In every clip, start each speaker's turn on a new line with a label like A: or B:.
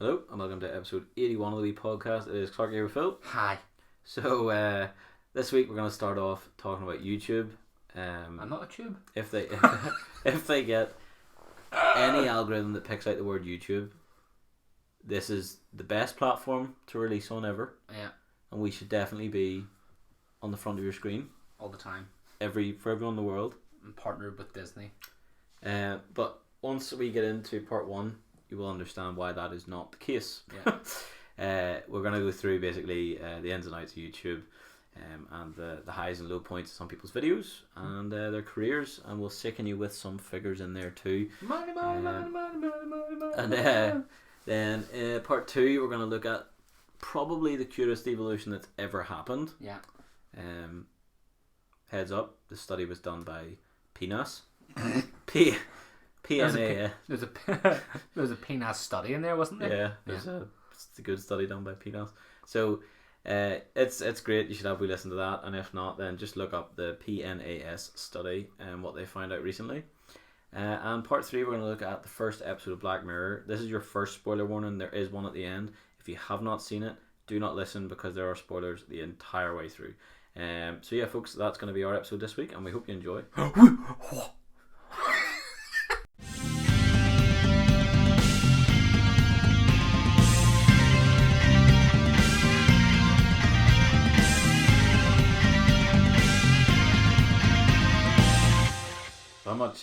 A: Hello and welcome to episode 81 of the Wee Podcast. It is Clark here with Phil.
B: Hi.
A: So this week we're going to start off talking about YouTube.
B: I'm not a tube.
A: If they get any algorithm that picks out the word YouTube, this is the best platform to release on ever.
B: Yeah.
A: And we should definitely be on the front of your screen
B: All the time.
A: for everyone in the world.
B: I'm partnered with Disney.
A: But once we get into part one, you will understand why that is not the case.
B: Yeah.
A: We're going to go through basically the ins and outs of YouTube and the highs and low points of some people's videos and their careers, and we'll sicken you with some figures in there too.
B: Money.
A: And then part two, we're going to look at probably the cutest evolution that's ever happened.
B: Yeah.
A: Heads up, the study was done by PNAS. PNA.
B: There's a penis study in there, wasn't there?
A: Yeah, it's a good study done by PNAS. So it's great. You should have a listen to that, and if not, then just look up the PNAS study and what they found out recently. And part three, we're going to look at the first episode of Black Mirror. This is your first spoiler warning. There is one at the end. If you have not seen it, do not listen because there are spoilers the entire way through. So yeah, folks, that's going to be our episode this week, and we hope you enjoy.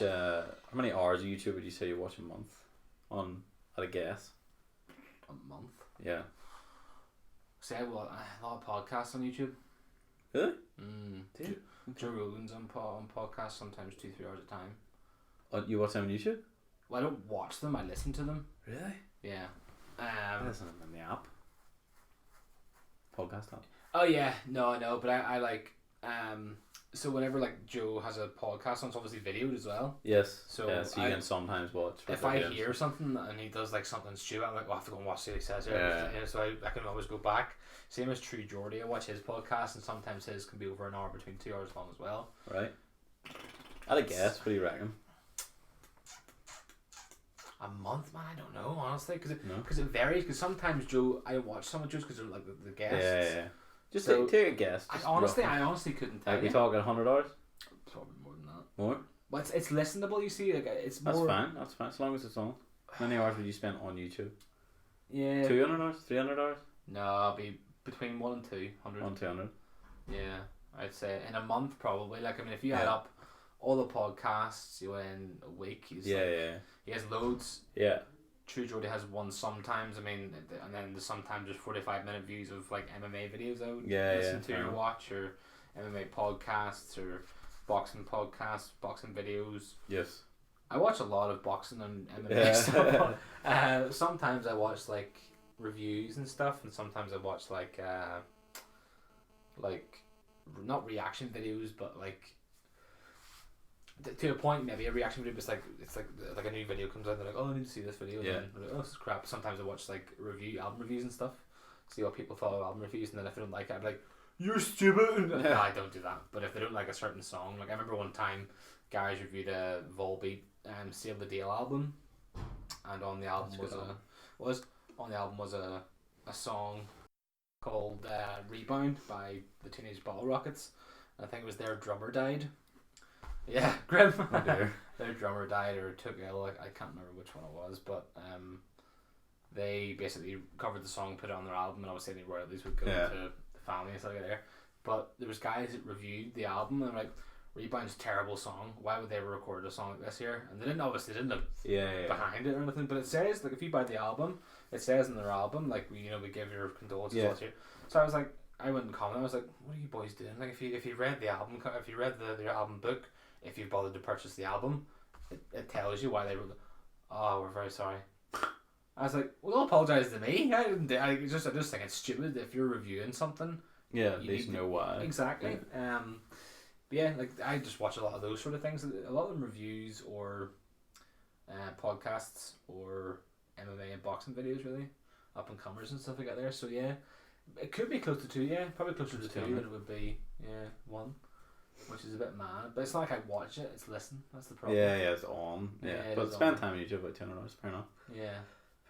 A: How many hours of YouTube would you say you watch a month? At a guess.
B: A month.
A: Yeah.
B: Say a lot of podcasts on YouTube.
A: Really?
B: Joe Rogan's on podcasts sometimes 2-3 hours at a time.
A: Oh, you watch them on YouTube?
B: Well, I don't watch them. I listen to them.
A: Really?
B: Yeah.
A: Listen to them in the app. Podcast app.
B: Oh yeah, no, I know, but I like so whenever like Joe has a podcast on, it's obviously videoed as well.
A: Yes.
B: So
A: you can sometimes watch.
B: If I hear something and he does like something stupid, I'm like, I have to go and watch what he says here.
A: Yeah.
B: So I can always go back. Same as True Geordie, I watch his podcast, and sometimes his can be over an hour, between 2 hours long as well.
A: Right. At a guess, what do you reckon?
B: A month, man, I don't know, honestly, because
A: No?
B: it varies. Because sometimes Joe, I watch some of Joe's because they're like the guests.
A: Yeah. Just
B: So,
A: take a guess.
B: I
A: just
B: honestly
A: roughly.
B: couldn't tell
A: Like, we
B: you.
A: talking 100 hours?
B: Probably more than that.
A: More?
B: But it's listenable. You see, like it's more.
A: That's fine. As long as it's on. How many hours would you spend on YouTube?
B: Yeah.
A: 200 hours? 300 hours?
B: No, I'll be between 1 and 200.
A: 200.
B: Yeah, I'd say in a month probably. Like, I mean, if you add up all the podcasts you in a week, he has loads.
A: Yeah.
B: True Geordie has one sometimes. I mean, and then sometimes there's 45-minute views of like MMA videos I would listen to or watch, or MMA podcasts or boxing podcasts, boxing videos.
A: Yes.
B: I watch a lot of boxing and MMA stuff. Sometimes I watch like reviews and stuff, and sometimes I watch like not reaction videos, but like to a point, maybe a reaction video. But it's like a new video comes out, and they're like, oh, I need to see this video.
A: Yeah.
B: And I'm like, oh, this is crap. Sometimes I watch like album reviews and stuff, see what people thought of album reviews, and then if I don't like it, I'm like, you're stupid. No, I don't do that. But if they don't like a certain song, like I remember one time, guys reviewed a Volbeat Seal the Deal album, and on the album was a song called Rebound by the Teenage Bottle Rockets. I think it was their drummer died. Yeah, grim.
A: Oh dear.
B: Their drummer died or took ill. I can't remember which one it was, but they basically covered the song, put it on their album, and obviously any royalties would go to the family and stuff like that. But there was guys that reviewed the album and they're like, Rebound's a terrible song. Why would they ever record a song like this here? And they didn't look behind it or anything. But it says, like, if you buy the album, it says in their album, like, we give your condolences to you. So I was like, I went and commented. I was like, what are you boys doing? Like, if you read the album, if you read the album book, if you bothered to purchase the album, it tells you why they were. Oh, we're very sorry. I was like, well, don't apologize to me. I just think it's stupid if you're reviewing something.
A: Yeah, at least know why.
B: Exactly. Yeah, like I just watch a lot of those sort of things. A lot of them reviews or podcasts or MMA and boxing videos, really up and comers and stuff like that there. So yeah, it could be close to 2. Yeah, probably closer to 2 than it would be 1, which is a bit mad. But it's not like I watch it; it's listen. That's the problem.
A: Yeah, it's on. Yeah, but spend time on YouTube about 200 hours. Fair enough.
B: Yeah.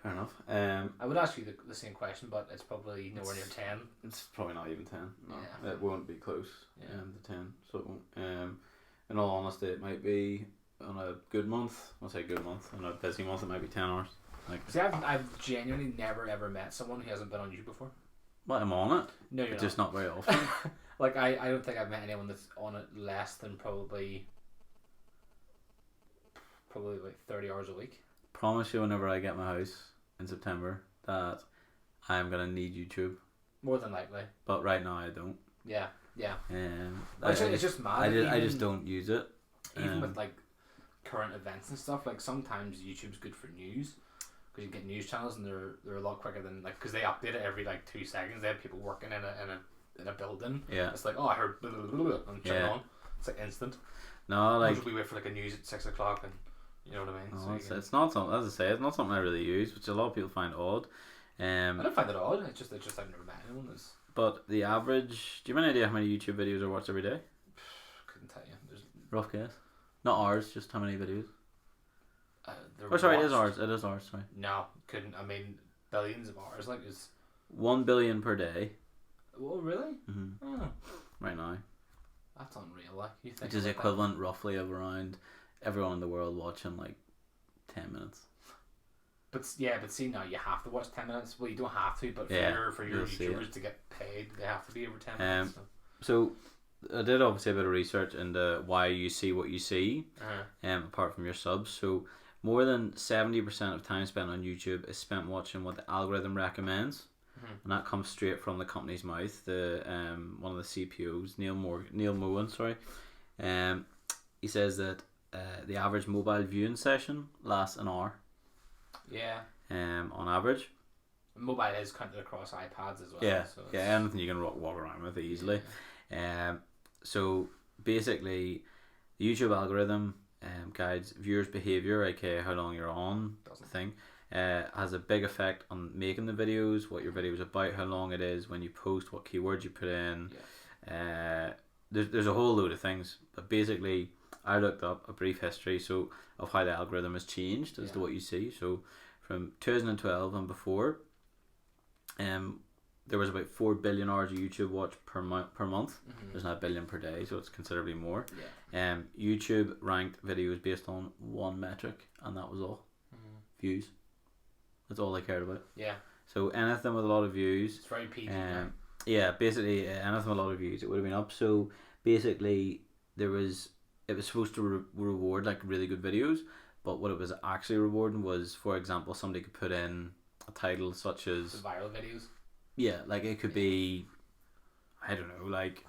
A: Fair enough.
B: I would ask you the same question, but it's probably nowhere near 10.
A: It's probably not even 10. No,
B: Yeah.
A: it won't be close.
B: Yeah.
A: To 10. So it won't. In all honesty, it might be on a good month. I'll say good month. On a busy month, it might be 10 hours. Like,
B: see, I've genuinely never ever met someone who hasn't been on YouTube before.
A: well, I'm on it.
B: No, you're
A: just not very often.
B: Like I don't think I've met anyone that's on it less than probably like 30 hours a week.
A: Promise you, whenever I get my house in September, that I'm gonna need YouTube.
B: More than likely.
A: But right now I don't.
B: Yeah.
A: It's
B: just mad.
A: I just don't use it.
B: Even with like current events and stuff, like sometimes YouTube's good for news because you get news channels and they're a lot quicker than like because they update it every like 2 seconds. They have people working in a building.
A: Yeah.
B: It's like, oh, I heard blah, blah, blah, blah, and turn on. It's like instant.
A: No, like
B: we wait for like a news at 6 o'clock and you know what I mean.
A: No, it's not something. As I say, it's not something I really use, which a lot of people find odd.
B: I don't find it odd. It's just I've never met anyone that's.
A: But the average, do you have any idea how many YouTube videos are watched every day?
B: Couldn't tell you. There's
A: rough guess. Not ours, just how many videos.
B: Sorry,
A: it is ours. It is ours. Sorry.
B: No, couldn't. I mean, billions of hours. Like is
A: 1 billion per day.
B: Oh really?
A: Oh. Right now.
B: That's unreal. Like you think.
A: Which is equivalent roughly of around everyone in the world watching like 10 minutes.
B: But see now you have to watch 10 minutes. Well, you don't have to, but for your YouTubers to get paid, they have to be over 10 minutes.
A: So I did obviously a bit of research into why you see what you see, apart from your subs. So more than 70% of time spent on YouTube is spent watching what the algorithm recommends, and that comes straight from the company's mouth. The one of the CPOs, Neil Moen, he says that the average mobile viewing session lasts an hour.
B: Yeah.
A: On average.
B: Mobile is counted across iPads as well.
A: Yeah. So anything you can walk around with easily. Yeah. So basically, the YouTube algorithm guides viewers' behavior, aka how long you're on the thing. Has a big effect on making the videos, what your video is about, how long it is, when you post, what keywords you put in. Yeah. There's a whole load of things, but basically, I looked up a brief history of how the algorithm has changed as to what you see. So from 2012 and before, there was about 4 billion hours of YouTube watch per month. There's not a billion per day, so it's considerably more. YouTube ranked videos based on one metric, and that was all. Views. That's all they cared about.
B: Yeah.
A: So anything with a lot of views.
B: It's very PG.
A: Yeah, basically anything with a lot of views, it would have been up. So basically, it was supposed to reward like really good videos, but what it was actually rewarding was, for example, somebody could put in a title such as
B: the viral videos.
A: Yeah, like it could be, I don't know, like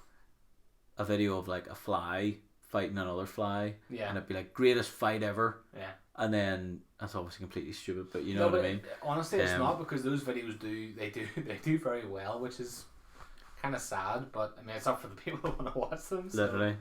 A: a video of like a fly fighting another fly. Yeah. And it'd be like greatest fight ever. Yeah. And then that's obviously completely stupid, but you know what I mean.
B: Honestly, it's not, because those videos do very well, which is kind of sad. But I mean, it's up for the people who want to watch them. So.
A: Literally.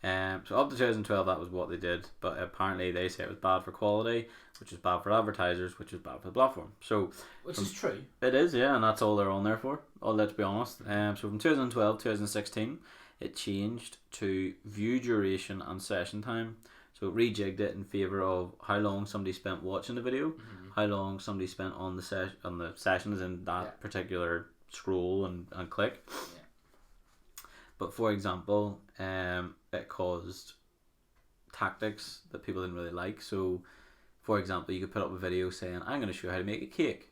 A: So up to 2012, that was what they did, but apparently they say it was bad for quality, which is bad for advertisers, which is bad for the platform. So,
B: which is true.
A: It is, yeah, and that's all they're on there for. Let's be honest. So from 2012 to 2016, it changed to view duration and session time. So it rejigged it in favour of how long somebody spent watching the video, how long somebody spent on the sessions in that particular scroll and click. Yeah. But for example, it caused tactics that people didn't really like. So, for example, you could put up a video saying, I'm going to show you how to make a cake.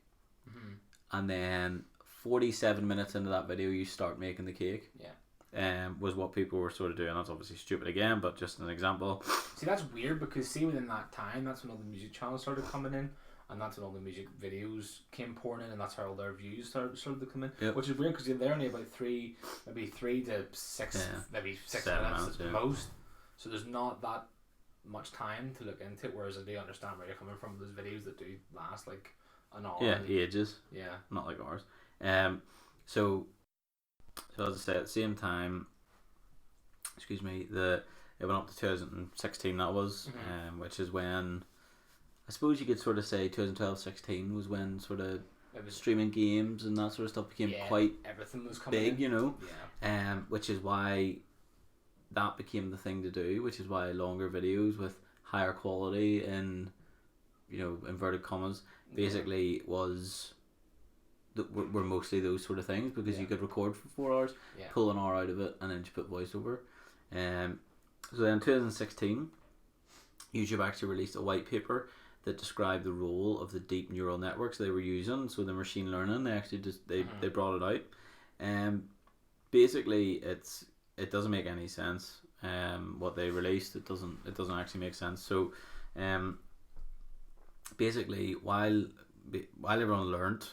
A: And then 47 minutes into that video, you start making the cake. Yeah. Was what people were sort of doing. That's obviously stupid again, but just an example.
B: See, that's weird, because within that time, that's when all the music channels started coming in. And that's when all the music videos came pouring in, and that's how all their views started to come in. Yep. Which is weird, because they're only about three to six, maybe 6 minutes at most. So there's not that much time to look into it. Whereas I do understand where you're coming from. Those videos that do last like an hour.
A: Yeah, ages.
B: Yeah,
A: not like ours. So as I say, at the same time, it went up to 2016. That was, which is when. I suppose you could sort of say 2012-16 was when sort of streaming games and that sort of stuff became quite
B: everything was coming
A: big,
B: in.
A: you know. Yeah. Which is why that became the thing to do. Which is why longer videos with higher quality and inverted commas, basically was were mostly those sort of things, because you could record for 4 hours, pull an hour out of it, and then just put voiceover. So then in 2016, YouTube actually released a white paper that described the role of the deep neural networks they were using. So the machine learning, they actually they brought it out. Basically, it doesn't make any sense. What they released, it doesn't actually make sense. So, basically, while everyone learned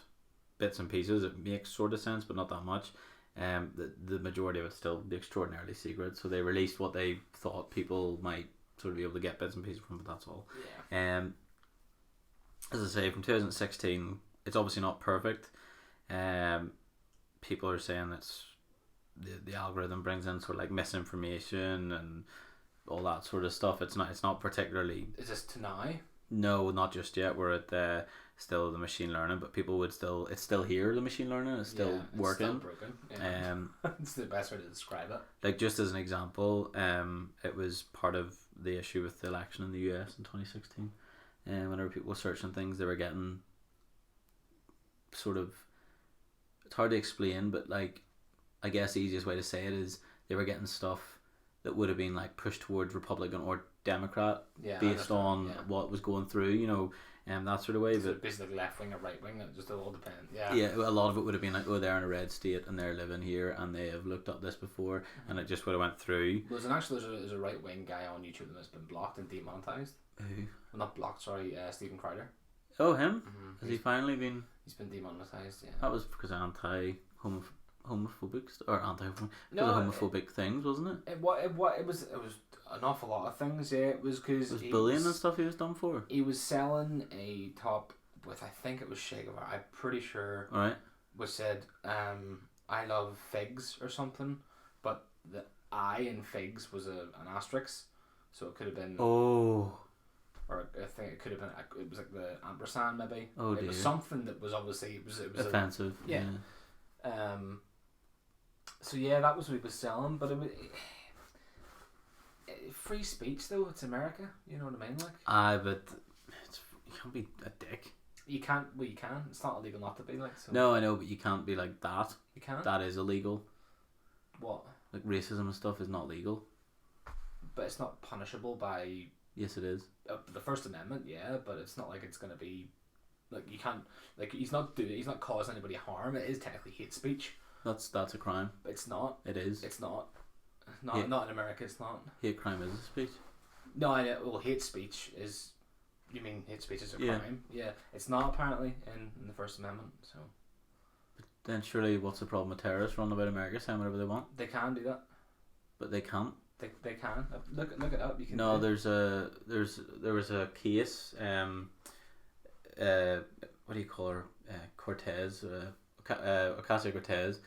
A: bits and pieces, it makes sort of sense, but not that much. The majority of it's still extraordinarily secret. So they released what they thought people might sort of be able to get bits and pieces from, but that's all.
B: Yeah.
A: As I say, from 2016, it's obviously not perfect. People are saying it's the algorithm brings in sort of like misinformation and all that sort of stuff. It's not particularly.
B: Is this to now?
A: No, not just yet. We're at still the machine learning, but people would still. It's still here. The machine learning is still working.
B: It's still broken. Yeah. It's the best way to describe it.
A: Like, just as an example, it was part of the issue with the election in the US in 2016. And whenever people were searching things, they were getting sort of. It's hard to explain, but like, I guess the easiest way to say it is they were getting stuff that would have been like pushed towards Republican or Democrat based on what was going through, that sort of way.
B: So
A: but
B: basically left wing or right wing, it just all depends. Yeah.
A: Yeah, a lot of it would have been like, oh, they're in a red state and they're living here and they have looked up this before, and it just would have went through.
B: There's a right wing guy on YouTube that's been blocked and demonetized.
A: Who?
B: Well, not blocked, sorry, Stephen Crowder.
A: Oh, him? Mm-hmm. Has he finally been?
B: He's been demonetized. Yeah.
A: That was because anti-homophobic or homophobic things, wasn't it?
B: It was an awful lot of things. Yeah, it was because
A: it was bullying and stuff he was done for.
B: He was selling a top with, I think it was Che Guevara, I'm pretty sure.
A: All right.
B: Was said, I love figs or something, but the I in figs was an asterisk, so it could have been.
A: Oh.
B: Or I think it could have been. It was like the ampersand, maybe.
A: Oh dear.
B: It was something that was obviously it was
A: offensive. Yeah.
B: So yeah, that was what he was selling, but it was free speech though. It's America, you know what I mean, like.
A: But you can't be a dick.
B: You can't. Well, you can. It's not illegal not to be like. So.
A: No, I know, but you can't be like that.
B: You can't.
A: That is illegal.
B: What?
A: Like racism and stuff is not legal.
B: But it's not punishable by.
A: Yes, it is.
B: The First Amendment, yeah, but it's not like it's gonna be. Like you can't. Like he's not causing anybody harm. It is technically hate speech.
A: That's a crime.
B: But it's not.
A: It is.
B: It's not. Not in America. It's not.
A: Hate crime is a speech.
B: No, I know. Well, hate speech is. You mean hate speech is a crime? Yeah, it's not apparently in the First Amendment. So.
A: But then surely, what's the problem with terrorists running about America saying whatever they want?
B: They can do that.
A: But they can't.
B: They can look it up. You can.
A: No, there was a case. What do you call her? Cortez. Ocasio-Cortez.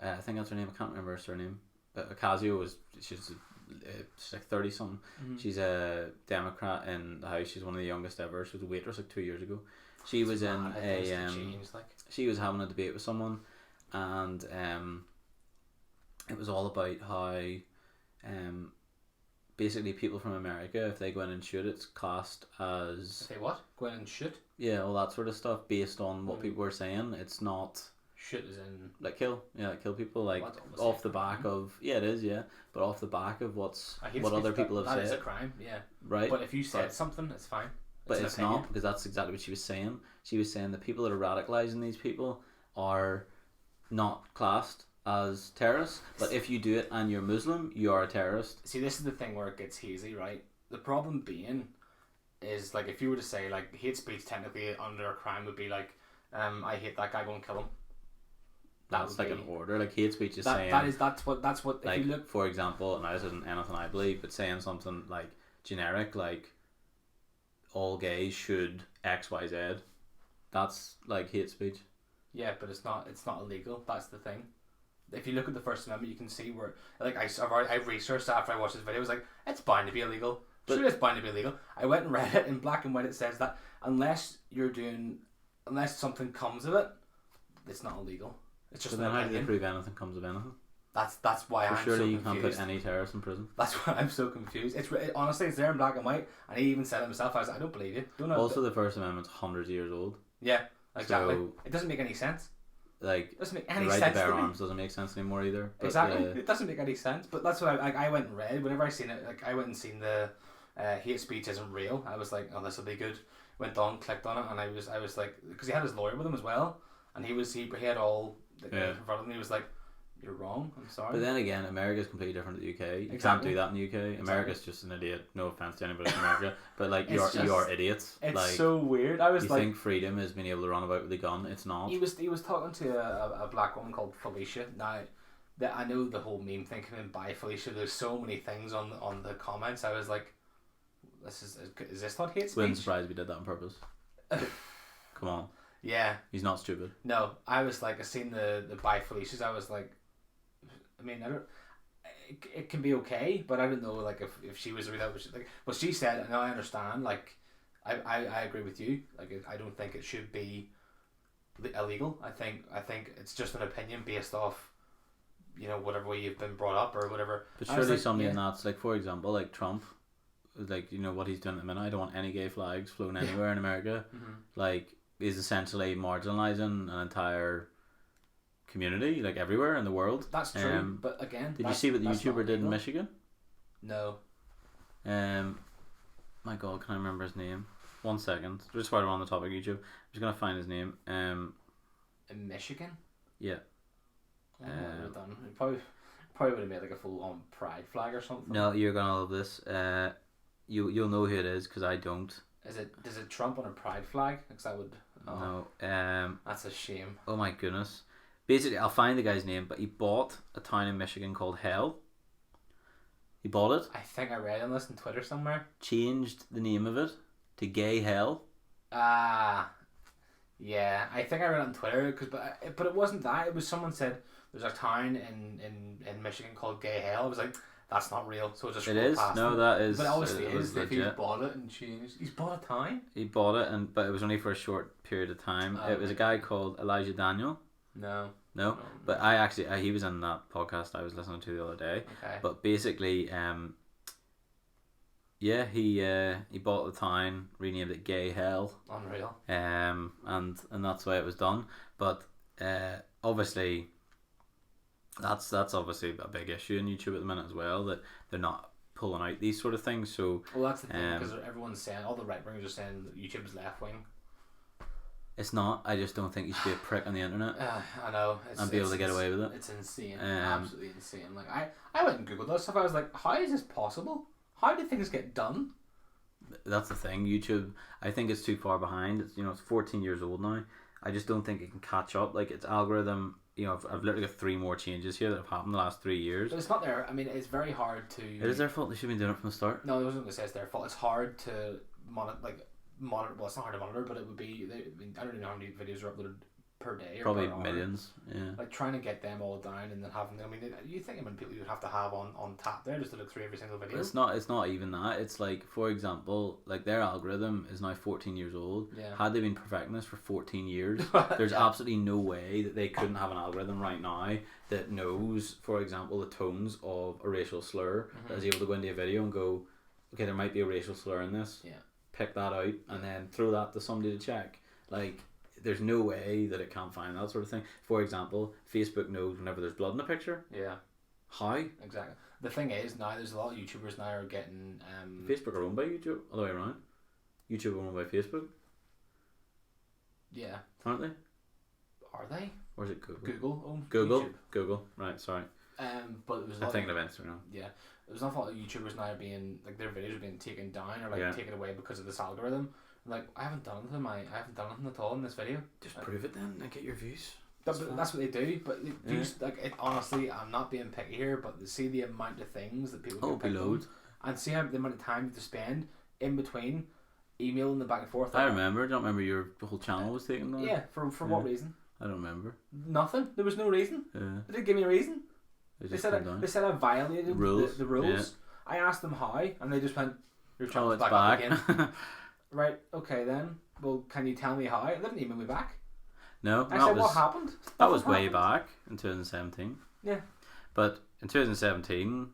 A: I think that's her name. I can't remember her surname. But she's like 30 something. Mm-hmm. She's a Democrat in the House. She's one of the youngest ever. She was a waitress like 2 years ago. She was in she was having a debate with someone, and it was all about how basically people from America, if they go in and shoot, it's classed as.
B: If they what? Go in and shoot?
A: Yeah, all that sort of stuff based on what people were saying. It's not.
B: Shoot as in.
A: Like kill. Yeah, like kill people. Like off the back of. Yeah, it is, yeah. But off the back of what other people have said.
B: That is a crime, yeah.
A: Right.
B: But if you said something, it's fine.
A: But it's not, because that's exactly what she was saying. She was saying the people that are radicalising these people are not classed as terrorists, but if you do it and you're Muslim, you are a terrorist.
B: See, this is the thing where it gets hazy, right? The problem being is, like, if you were to say, like, hate speech technically under a crime would be like, I hate that guy, go and kill him.
A: That's like an order. Like, hate speech is saying
B: that's what
A: like,
B: if you look,
A: for example, now this isn't anything I believe, but saying something like generic, like all gays should XYZ, that's like hate speech.
B: Yeah, but it's not illegal. That's the thing. If you look at the First Amendment, you can see where, like, I researched after I watched this video. I was like, it's bound to be illegal. Sure, it's bound to be illegal. I went and read it in black and white. It says that unless something comes of it, it's not illegal. It's just.
A: But then how do they prove anything comes of anything?
B: That's why
A: So
B: I'm
A: surely
B: so
A: you can't
B: confused.
A: put any terrorists in prison.
B: That's why I'm so confused. Honestly, it's there in black and white, and he even said it himself. I was like, I don't believe you. Don't know.
A: Also, the First Amendment's hundreds of years old.
B: Yeah, exactly.
A: So,
B: it doesn't make any sense.
A: like,
B: It doesn't make
A: the
B: any
A: right
B: sense
A: to bear
B: to me.
A: arms doesn't make sense anymore either. But
B: Exactly, it doesn't make any sense. But that's what I went and read. Whenever I seen it, like I went and seen the hate speech isn't real. I was like, oh, this will be good. Went on, clicked on it, and I was like, because he had his lawyer with him as well, and he had all the
A: Yeah.
B: in front of him. He was like, you're wrong. I'm sorry.
A: But then again, America's completely different to the UK. You can't
B: Exactly.
A: do that in the UK. America's just an idiot. No offense to anybody in America, but like
B: It's
A: you're idiots.
B: It's
A: like,
B: so weird. I was
A: you
B: like,
A: think freedom is being able to run about with a gun? It's not.
B: he was talking to a black woman called Felicia. Now, I know the whole meme thing came in by Felicia. There's so many things on the comments. I was like, this is this not hate speech?
A: Wouldn't surprise if he did that on purpose. Come on,
B: Yeah.
A: he's not stupid.
B: No, I was like, I seen the by Felicia's. I was like, I mean, I don't. It can be okay, but I don't know. Like if she was without, like what she said, and I understand. Like, I agree with you. Like I don't think it should be illegal. I think it's just an opinion based off, whatever way you've been brought up or whatever.
A: But
B: I was
A: surely
B: like,
A: somebody
B: yeah.
A: in that's like, for example, like Trump, like what he's doing at the minute. I don't want any gay flags flown anywhere in America.
B: Mm-hmm.
A: Like, is essentially marginalizing an entire community, like everywhere in the world.
B: That's true, but again,
A: Did you see what the YouTuber did in Michigan?
B: No.
A: My God, can I remember his name? 1 second. Just while we're on the topic of YouTube, I'm just gonna find his name.
B: In Michigan.
A: Yeah.
B: Oh, what would have done? It probably would have made like a full on pride flag or something.
A: No, you're gonna love this. You'll know who it is because I don't.
B: Does it Trump on a pride flag? Because I would. Oh,
A: No.
B: that's a shame.
A: Oh my goodness. Basically, I'll find the guy's name, but he bought a town in Michigan called Hell. He bought it,
B: I think I read on this on Twitter somewhere.
A: changed the name of it to Gay Hell.
B: Yeah, I think I read it on Twitter but it wasn't that. It was someone said there's a town in Michigan called Gay Hell. I was like, that's not real. So I just
A: It
B: scrolled
A: is?
B: past
A: No,
B: it.
A: that is.
B: But obviously
A: it
B: it
A: was
B: is. If he's
A: legit.
B: bought it and changed, he's bought a town.
A: He bought it, but it was only for a short period of time.
B: Oh,
A: It was a guy called Elijah Daniel.
B: No.
A: No, but he was in that podcast I was listening to the other day.
B: Okay.
A: But basically, he bought the town, renamed it Gay Hell,
B: Unreal.
A: and that's why it was done. But obviously, that's obviously a big issue in YouTube at the minute as well, that they're not pulling out these sort of things. So
B: Well, that's the thing, because everyone's saying, all the right wingers are saying that YouTube is left wing.
A: it's not. I just don't think you should be a prick on the internet
B: I know.
A: and be able to get away with it.
B: It's insane.
A: Um,
B: Absolutely insane. Like I went and Googled that stuff. I was like, how is this possible? How do things get done?
A: That's the thing. YouTube, I think it's too far behind. It's 14 years old now. I just don't think it can catch up. Like, its algorithm, I've literally got 3 more changes here that have happened in the last 3 years.
B: But it's not their. I mean, it's very hard to.
A: It is their fault. They should have been doing it from the start.
B: No, I wasn't going to say it's their fault. It's hard to monitor. Well, it's not hard to monitor, but it would be. I don't even know how many videos are uploaded per day or
A: Probably
B: per hour.
A: millions. Yeah.
B: Like trying to get them all down and then having. I mean, you think how many people you would have to have on tap there just to look through every single video?
A: But it's not even that. It's like, for example, like their algorithm is now 14 years old.
B: Yeah.
A: Had they been perfecting this for 14 years, there's
B: Yeah.
A: absolutely no way that they couldn't have an algorithm right now that knows, for example, the tones of a racial slur, that is able to go into a video and go, okay, there might be a racial slur in this.
B: Yeah.
A: Pick that out and then throw that to somebody to check. Like, there's no way that it can't find that sort of thing. For example, Facebook knows whenever there's blood in a picture.
B: Yeah.
A: How?
B: Exactly. The thing is now there's a lot of YouTubers now are getting
A: Facebook are owned by YouTube. Other way around. YouTube are owned by Facebook,
B: yeah.
A: aren't they?
B: Are they?
A: Or is it Google?
B: Google owns
A: Google.
B: YouTube.
A: Google. Right. Sorry.
B: But it was a
A: I'm
B: lot
A: thinking of Instagram.
B: yeah. There's an awful lot of YouTubers now being like their videos are being taken down or like
A: Yeah.
B: taken away because of this algorithm. Like I haven't done anything. I haven't done anything at all in this video.
A: Just prove it then and get your views.
B: That's what they do. But they
A: Yeah.
B: do, like it, honestly, I'm not being picky here, but to see the amount of things that people
A: Oh,
B: get picked on,
A: loads.
B: and see how the amount of time you have to spend in between emailing the back and forth.
A: I remember. I don't remember your whole channel was taken down.
B: Yeah, for what reason?
A: I don't remember.
B: Nothing. There was no reason.
A: Yeah.
B: They didn't give me a reason.
A: They
B: They
A: just
B: said
A: came down.
B: they said I violated
A: Rules.
B: the rules.
A: Yeah.
B: I asked them how, and they just went, "Your
A: Oh,
B: channel's
A: it's
B: back
A: back.
B: up again." Right. Okay then. Well, can you tell me how? They didn't email me back.
A: No,
B: I
A: that
B: said,
A: was
B: "What happened?"
A: that was
B: Nothing
A: way
B: happened.
A: back in 2017.
B: Yeah.
A: But in 2017,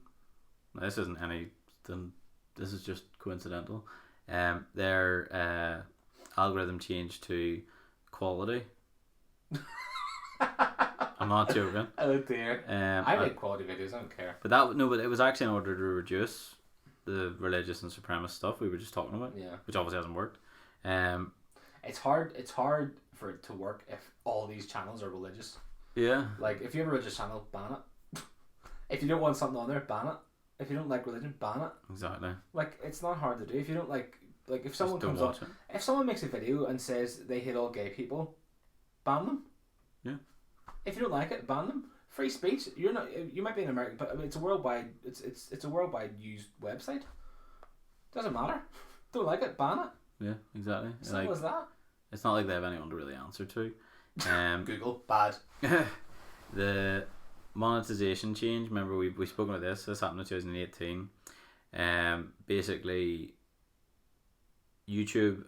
A: this isn't anything. This is just coincidental. Their algorithm changed to quality. I'm not joking.
B: Oh dear. I
A: I
B: make quality videos. I don't care.
A: But it was actually in order to reduce the religious and supremacist stuff we were just talking about.
B: Yeah.
A: Which obviously hasn't worked.
B: It's hard. It's hard for it to work if all these channels are religious.
A: Yeah.
B: Like if you have a religious channel, ban it. If you don't want something on there, ban it. If you don't like religion, ban it.
A: Exactly.
B: Like it's not hard to do. If you don't like if someone
A: Just don't
B: comes
A: watch
B: up,
A: it.
B: if someone makes a video and says they hate all gay people, ban them.
A: Yeah.
B: If you don't like it, ban them. Free speech. You're not. You might be an American, but I mean, it's a worldwide. It's a worldwide used website. Doesn't matter. Don't like it, ban it.
A: Yeah, exactly.
B: Simple as that.
A: It's not like they have anyone to really answer to.
B: Google bad.
A: The monetization change. Remember, we spoke about this. This happened in 2018. Basically, YouTube.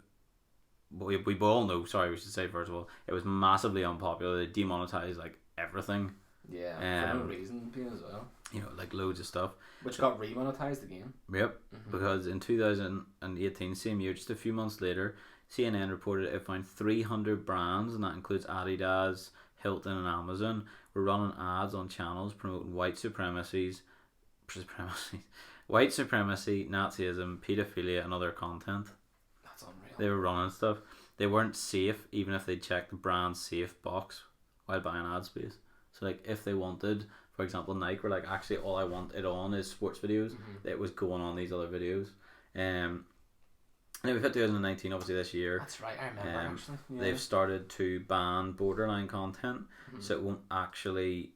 A: We all know. Sorry, we should say first of all, it was massively unpopular. They demonetized like everything.
B: Yeah, for no reason as well.
A: You know, like loads of stuff.
B: Which got remonetized again.
A: Yep, because in 2018, same year, just a few months later, CNN reported it found 300 brands, and that includes Adidas, Hilton, and Amazon, were running ads on channels promoting white supremacy, Nazism, paedophilia, and other content.
B: That's unreal.
A: They were running stuff. They weren't safe, even if they checked the brand safe box while buying ad space. So, like, if they wanted, for example, Nike were like, actually, all I want it on is sports videos. It was going on these other videos. And then we've hit 2019, obviously, this year.
B: That's right, I remember actually. Yeah.
A: They've started to ban borderline content, so it won't actually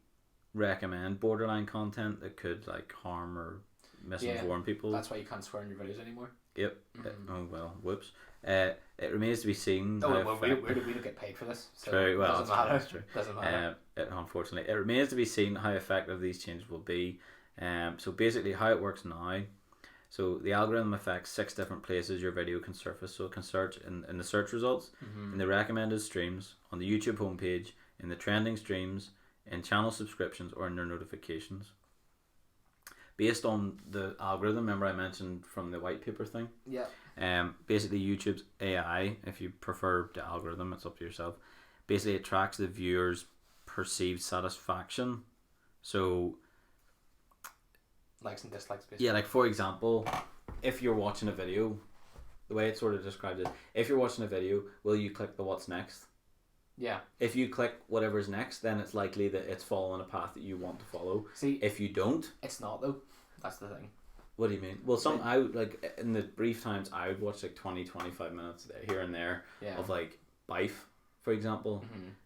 A: recommend borderline content that could like harm or misinform people.
B: That's why you can't swear in your videos anymore.
A: Yep. Oh well, whoops. It remains to be seen.
B: Oh well, we don't get paid for this. So
A: true. Well,
B: doesn't matter.
A: That's true.
B: Doesn't matter.
A: Unfortunately, it remains to be seen how effective these changes will be. So basically, how it works now. So the algorithm affects 6 different places your video can surface. So it can search in the search results, in the recommended streams, on the YouTube homepage, in the trending streams, in channel subscriptions, or in their notifications. Based on the algorithm, remember I mentioned from the white paper thing?
B: Yeah.
A: Basically YouTube's AI, if you prefer the algorithm, it's up to yourself. Basically it tracks the viewer's perceived satisfaction. So
B: likes and dislikes basically.
A: Yeah, like for example, if you're watching a video, the way it sort of described it, if you're watching a video, will you click the what's next?
B: Yeah.
A: If you click whatever's next, then it's likely that it's following a path that you want to follow.
B: See,
A: if you don't,
B: it's not though. That's the thing.
A: What do you mean? Well, I would like in the brief times I would watch like 20-25 minutes here and there of like Bife, for example.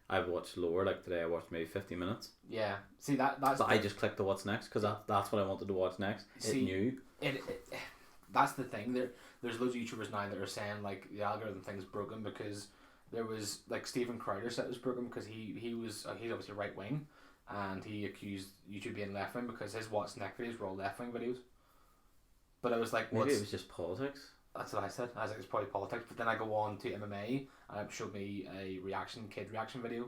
A: I've watched lower. Like today, I watched maybe 50 minutes.
B: Yeah. See that's.
A: But I just clicked the what's next because that's what I wanted to watch next.
B: See,
A: it knew.
B: That's the thing. There's loads of YouTubers now that are saying like the algorithm thing's broken because there was like Steven Crowder said it was broken because he's obviously right wing, and he accused YouTube being left wing because his what's next videos were all left wing videos. But I was like,
A: maybe it was just politics.
B: That's what I said. I was like, it's probably politics. But then I go on to MMA and it showed me a kid reaction video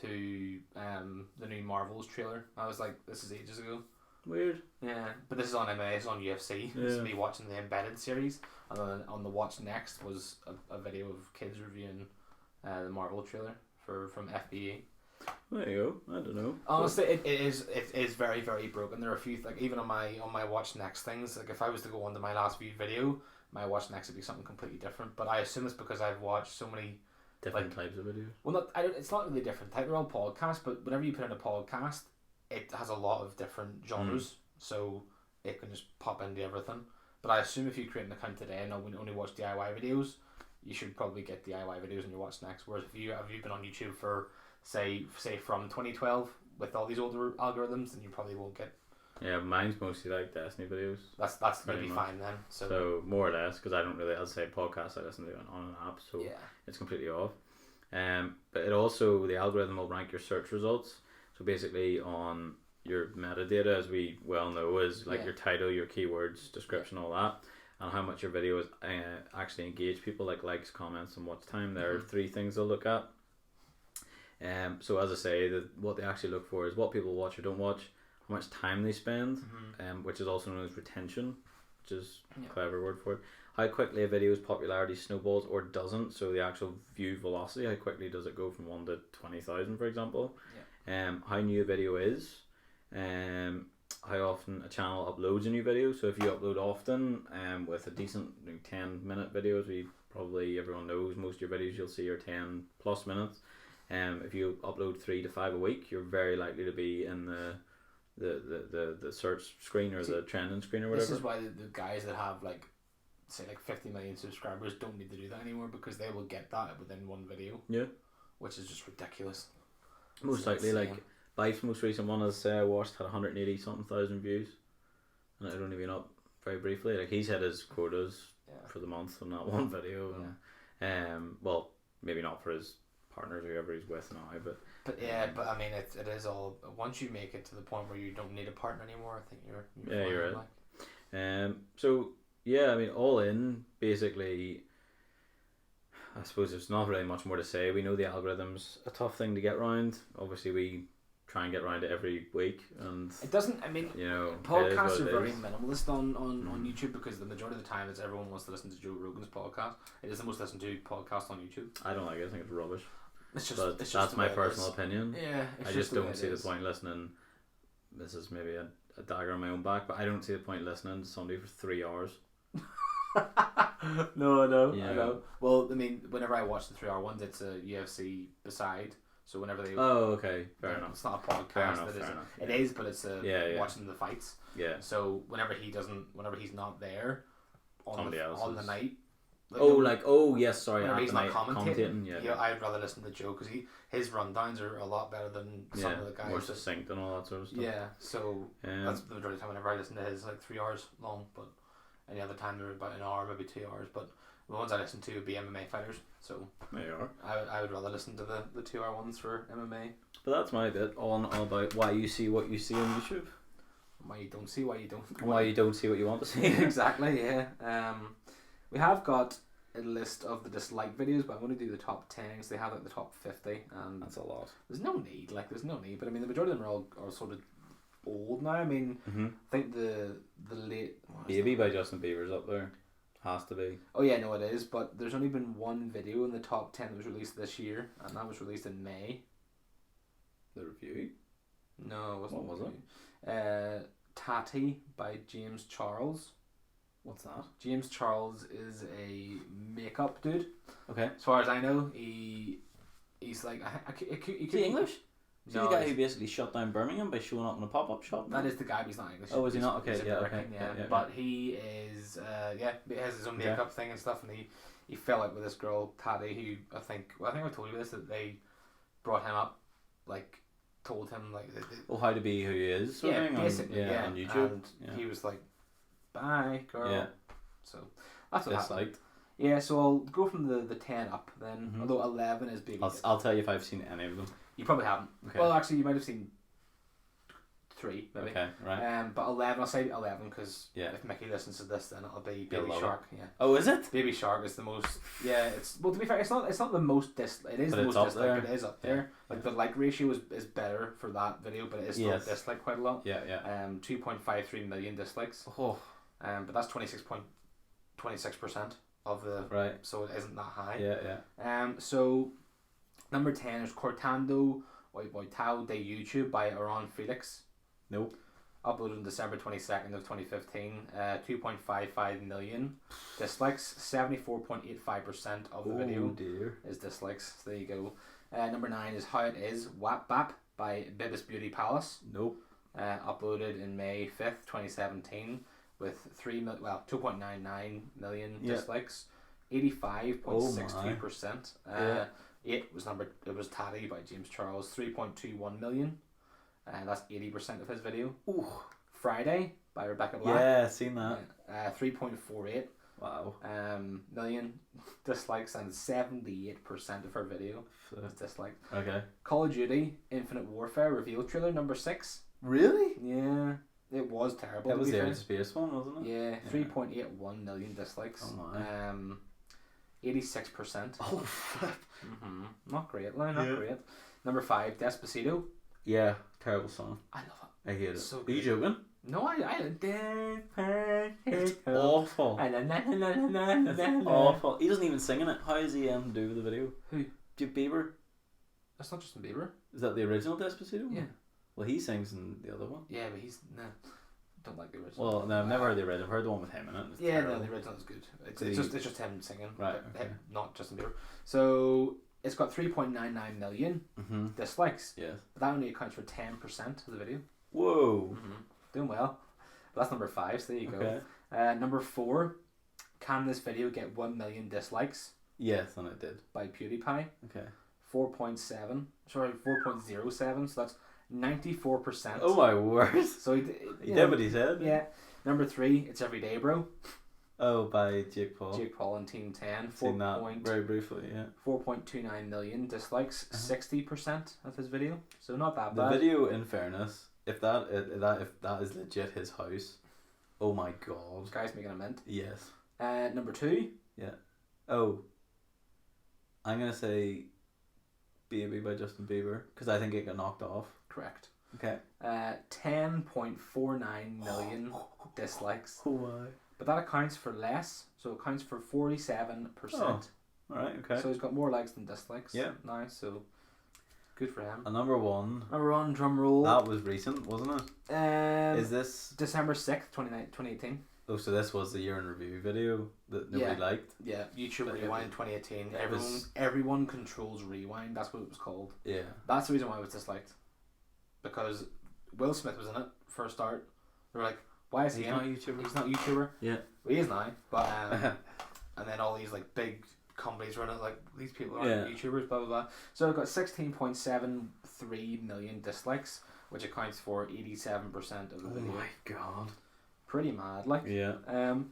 B: to the new Marvels trailer. I was like, this is ages ago.
A: Weird.
B: Yeah, but this is on MMA. It's on UFC. This is me watching the Embedded series, and then on the Watch Next was a video of kids reviewing the Marvel trailer from FBA.
A: There you go. I don't know.
B: Honestly, it is very, very broken. There are a few like even on my Watch Next things. Like if I was to go on to my last viewed video, my Watch Next would be something completely different. But I assume it's because I've watched so many
A: different types of videos.
B: Well, it's not really different type. They're all podcasts, but whenever you put in a podcast, it has a lot of different genres, so it can just pop into everything. But I assume if you create an account today and only watch DIY videos, you should probably get DIY videos in your Watch Next. Whereas if you've been on YouTube for say from 2012 with all these older algorithms, then you probably won't get.
A: Yeah, mine's mostly like Destiny videos.
B: That's maybe fine then.
A: So more or less, because I don't really, as I say, podcasts I listen to on an app, so it's completely off. But it also the algorithm will rank your search results. So basically on your metadata, as we well know, is like your title, your keywords, description, all that, and how much your videos actually engage people, like likes, comments, and watch time. There are 3 things they'll look at. So as I say, what they actually look for is what people watch or don't watch, how much time they spend,
B: Mm-hmm.
A: which is also known as retention, which is
B: Yeah.
A: a clever word for it. How quickly a video's popularity snowballs or doesn't, so the actual view velocity, how quickly does it go from 1 to 20,000, for example. How new a video is, how often a channel uploads a new video. So if you upload often, with a decent 10-minute videos, everyone knows most of your videos you'll see are 10 plus minutes. If you upload 3 to 5 a week, you're very likely to be in the search screen or the trending screen or whatever.
B: This is why the guys that have say 50 million subscribers don't need to do that anymore, because they will get that within one video.
A: Yeah.
B: Which is just ridiculous.
A: Most likely, like Life's most recent one, as I watched, had 180 something thousand views, and it had only been up very briefly. Like, he's hit his quotas for the month on that one video. And, well, maybe not for his partners or whoever he's with now, but
B: I mean, it is all, once you make it to the point where you don't need a partner anymore, I think you're
A: yeah, you're
B: fine,
A: right. So yeah, I mean, all in, basically, I suppose there's not really much more to say. We know the algorithm's a tough thing to get round. Obviously, we try and get around it every week, and
B: it doesn't. I mean,
A: you know,
B: podcasts are very minimalist on YouTube, because the majority of the time it's everyone wants to listen to Joe Rogan's podcast. It is the most listened to podcast on YouTube.
A: I don't like it. I think it's rubbish.
B: But
A: that's my personal opinion.
B: Yeah,
A: I just don't see the point listening. This is maybe a dagger on my own back, but I don't see the point listening to somebody for 3 hours.
B: No, I know.
A: Yeah.
B: I know. Well, I mean, whenever I watch the 3-hour ones, it's a UFC beside. So whenever they
A: okay, fair enough.
B: It's not a podcast.
A: Fair enough.
B: It is, but it's watching the fights.
A: Yeah.
B: So whenever he's not there on the night.
A: Yes, sorry.
B: Whenever he's not
A: commentating. Yeah.
B: I'd rather listen to Joe, because his rundowns are a lot better than some of the guys.
A: More succinct and all that sort of stuff.
B: Yeah. So that's the majority of the time whenever I listen to his, 3 hours long, but any other time they're about an hour, maybe 2 hours. But the ones I listen to would be MMA fighters. So
A: there you are.
B: I would rather listen to the 2 hour ones for MMA.
A: But that's my bit all about why you see what you see on YouTube.
B: Why you don't see, why you don't.
A: Why you don't see what you want to see.
B: Exactly, yeah. We have got a list of the disliked videos, but I'm going to do the top 10, because they have the top 50. And
A: that's a lot.
B: There's no need, but I mean, the majority of them are sort of old now. I mean, I think the late
A: Baby by Justin Bieber's up there. Has to be.
B: Oh yeah, no, it is. But there's only been one video in the top 10 that was released this year, and that was released in May.
A: The review?
B: No, it wasn't.
A: What was it?
B: Tatty by James Charles.
A: What's that?
B: James Charles is a makeup dude.
A: Okay.
B: As far as I know, he's like he could
A: English. Is he
B: No,
A: the guy who basically shut down Birmingham by showing up in a pop-up shop?
B: That is the guy, but he's not English.
A: Oh, is he not? Okay,
B: he's
A: yeah,
B: American,
A: okay. Yeah.
B: But he is, he has his own makeup thing and stuff, and he fell out with this girl, Taddy, who I think I told you this, that they brought him up, told him,
A: how to be who he is,
B: sort of thing, basically,
A: on YouTube.
B: And he was like, bye, girl.
A: Yeah.
B: So, that's what happened.
A: Disliked.
B: Yeah, so I'll go from the 10 up then, although 11 is big.
A: I'll tell you if I've seen any of them.
B: You probably haven't.
A: Okay.
B: Well, actually, you might have seen 3, maybe.
A: Okay, right.
B: But 11, I'll say 11, because
A: Yeah.
B: if Mickey listens to this, then it'll be
A: He'll
B: Baby
A: love
B: Shark. Yeah.
A: Oh, is it?
B: Baby Shark is the most. Yeah, it's, well, to be fair, it's not the most it is
A: But
B: the
A: it's
B: most
A: up
B: disliked,
A: there.
B: but it is up there. The like ratio is better for that video, but it is still disliked quite a lot.
A: Yeah.
B: 2.53 million dislikes.
A: Oh.
B: But that's 26% of the.
A: Right.
B: So it isn't that high.
A: Yeah.
B: So number 10 is Cortando Tao de YouTube by Aaron Felix.
A: Nope.
B: Uploaded on December 22nd of 2015. 2.55 million dislikes. 74.85% of the video is dislikes. So there you go. Number 9 is How It Is Wap Bap by Bibis Beauty Palace.
A: Nope.
B: Uploaded in May 5th, 2017 with 2.99 million dislikes. 85.62%. 8 was Tatty by James Charles, 3.21 million. That's 80% of his video.
A: Ooh.
B: Friday by Rebecca Black.
A: Yeah, seen that.
B: 3.48
A: Wow.
B: million dislikes, and 78% of her video is disliked.
A: Okay.
B: Call of Duty Infinite Warfare reveal trailer number 6.
A: Really?
B: Yeah. It was terrible.
A: That was the Outer Space one, wasn't it?
B: Yeah, 3.81 million dislikes.
A: Oh my.
B: 86%.
A: Oh, flip.
B: Not great, not great. Number 5, Despacito.
A: Yeah, terrible song.
B: I love it.
A: I hate it.
B: So
A: Are you
B: good.
A: joking?
B: No, I
A: It's awful. It's awful. He doesn't even sing in it. How is he to do with the video?
B: Who?
A: Bieber.
B: That's not Justin Bieber.
A: Is that the original Despacito?
B: Yeah.
A: Well, he sings in the other one.
B: Yeah, but he's don't like the original.
A: Well, no, I've never heard the original. I've heard the one with him in it. It's
B: Yeah,
A: terrible.
B: no, the original is good. It's
A: The-
B: just him singing,
A: Right,
B: but
A: okay.
B: him, not Justin Bieber. So it's got 3.99 million
A: Mm-hmm.
B: dislikes.
A: Yes.
B: But that only accounts for 10% of the video.
A: Whoa.
B: Doing well. But that's number 5. So there you
A: Okay.
B: go. Number 4. Can this video get 1 million dislikes?
A: Yes, and it did.
B: By PewDiePie.
A: Okay.
B: 4.7. Sorry, 4.07. So that's 94%.
A: Oh my word.
B: So he
A: did what he said.
B: Yeah. Number 3. It's Everyday Bro.
A: Oh, by Jake Paul.
B: Jake Paul and Team 10.
A: Seen that very briefly, yeah.
B: 4.29 million dislikes. 60% of his video. So not that
A: The
B: bad.
A: video, in fairness, if that is legit his house, oh my god.
B: This guy's making a mint.
A: Yes.
B: Number 2.
A: Yeah. Oh. I'm gonna say Baby by Justin Bieber because I think it got knocked off.
B: Correct.
A: Okay.
B: 10.49 million dislikes.
A: Why?
B: But that accounts for less. So it accounts for 47%.
A: Oh, alright, okay.
B: So he's got more likes than dislikes.
A: Yeah.
B: Now, so good for him.
A: And number 1.
B: Number 1, drum roll.
A: That was recent, wasn't it? Is this...
B: December 6th, 2018.
A: Oh, so this was the year in review video that nobody liked?
B: Yeah, YouTube
A: But
B: Rewind 2018.
A: it was-
B: Everyone controls Rewind. That's what it was called.
A: Yeah.
B: That's the reason why it was disliked. Because Will Smith was in it for a start. They were like, why is he
A: He's
B: in
A: not a
B: it?
A: YouTuber?
B: He's not a YouTuber.
A: Yeah.
B: Well, he is now. But and then all these like big companies run it like these people aren't YouTubers, blah blah blah. So it got 16.73 million dislikes, which accounts for 87% of the video.
A: Oh my god.
B: Pretty mad, like.
A: Yeah.
B: To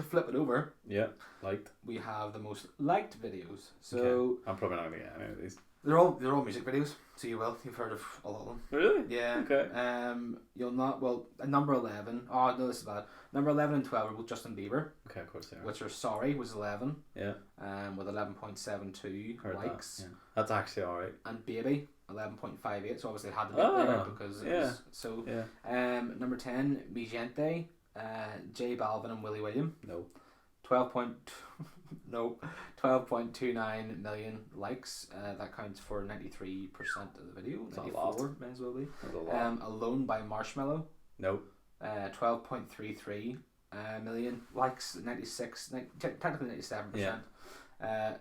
B: flip it over,
A: Yeah. Liked.
B: we have the most liked videos. So
A: Okay. I'm probably not gonna get any of these.
B: they're all music videos. So you've heard of a lot of them.
A: Really?
B: Yeah.
A: Okay.
B: You'll not. Well, number 11. Oh no, this is bad. Number 11 and 12 are both Justin Bieber,
A: Okay, of course they are.
B: which are Sorry was 11.
A: Yeah.
B: With 11.72
A: Heard
B: likes,
A: that. Yeah. That's actually alright.
B: and Baby 11.58. So obviously it had to be there because it was so.
A: Yeah.
B: Number 10, Mi Gente, J Balvin and Willie William.
A: No.
B: 12.29 million likes. That counts for 93% of the video.
A: That's a
B: 94
A: lot.
B: may as well be.
A: That's a lot.
B: Alone by Marshmallow.
A: No.
B: 12.33 million likes. 96, technically 97%.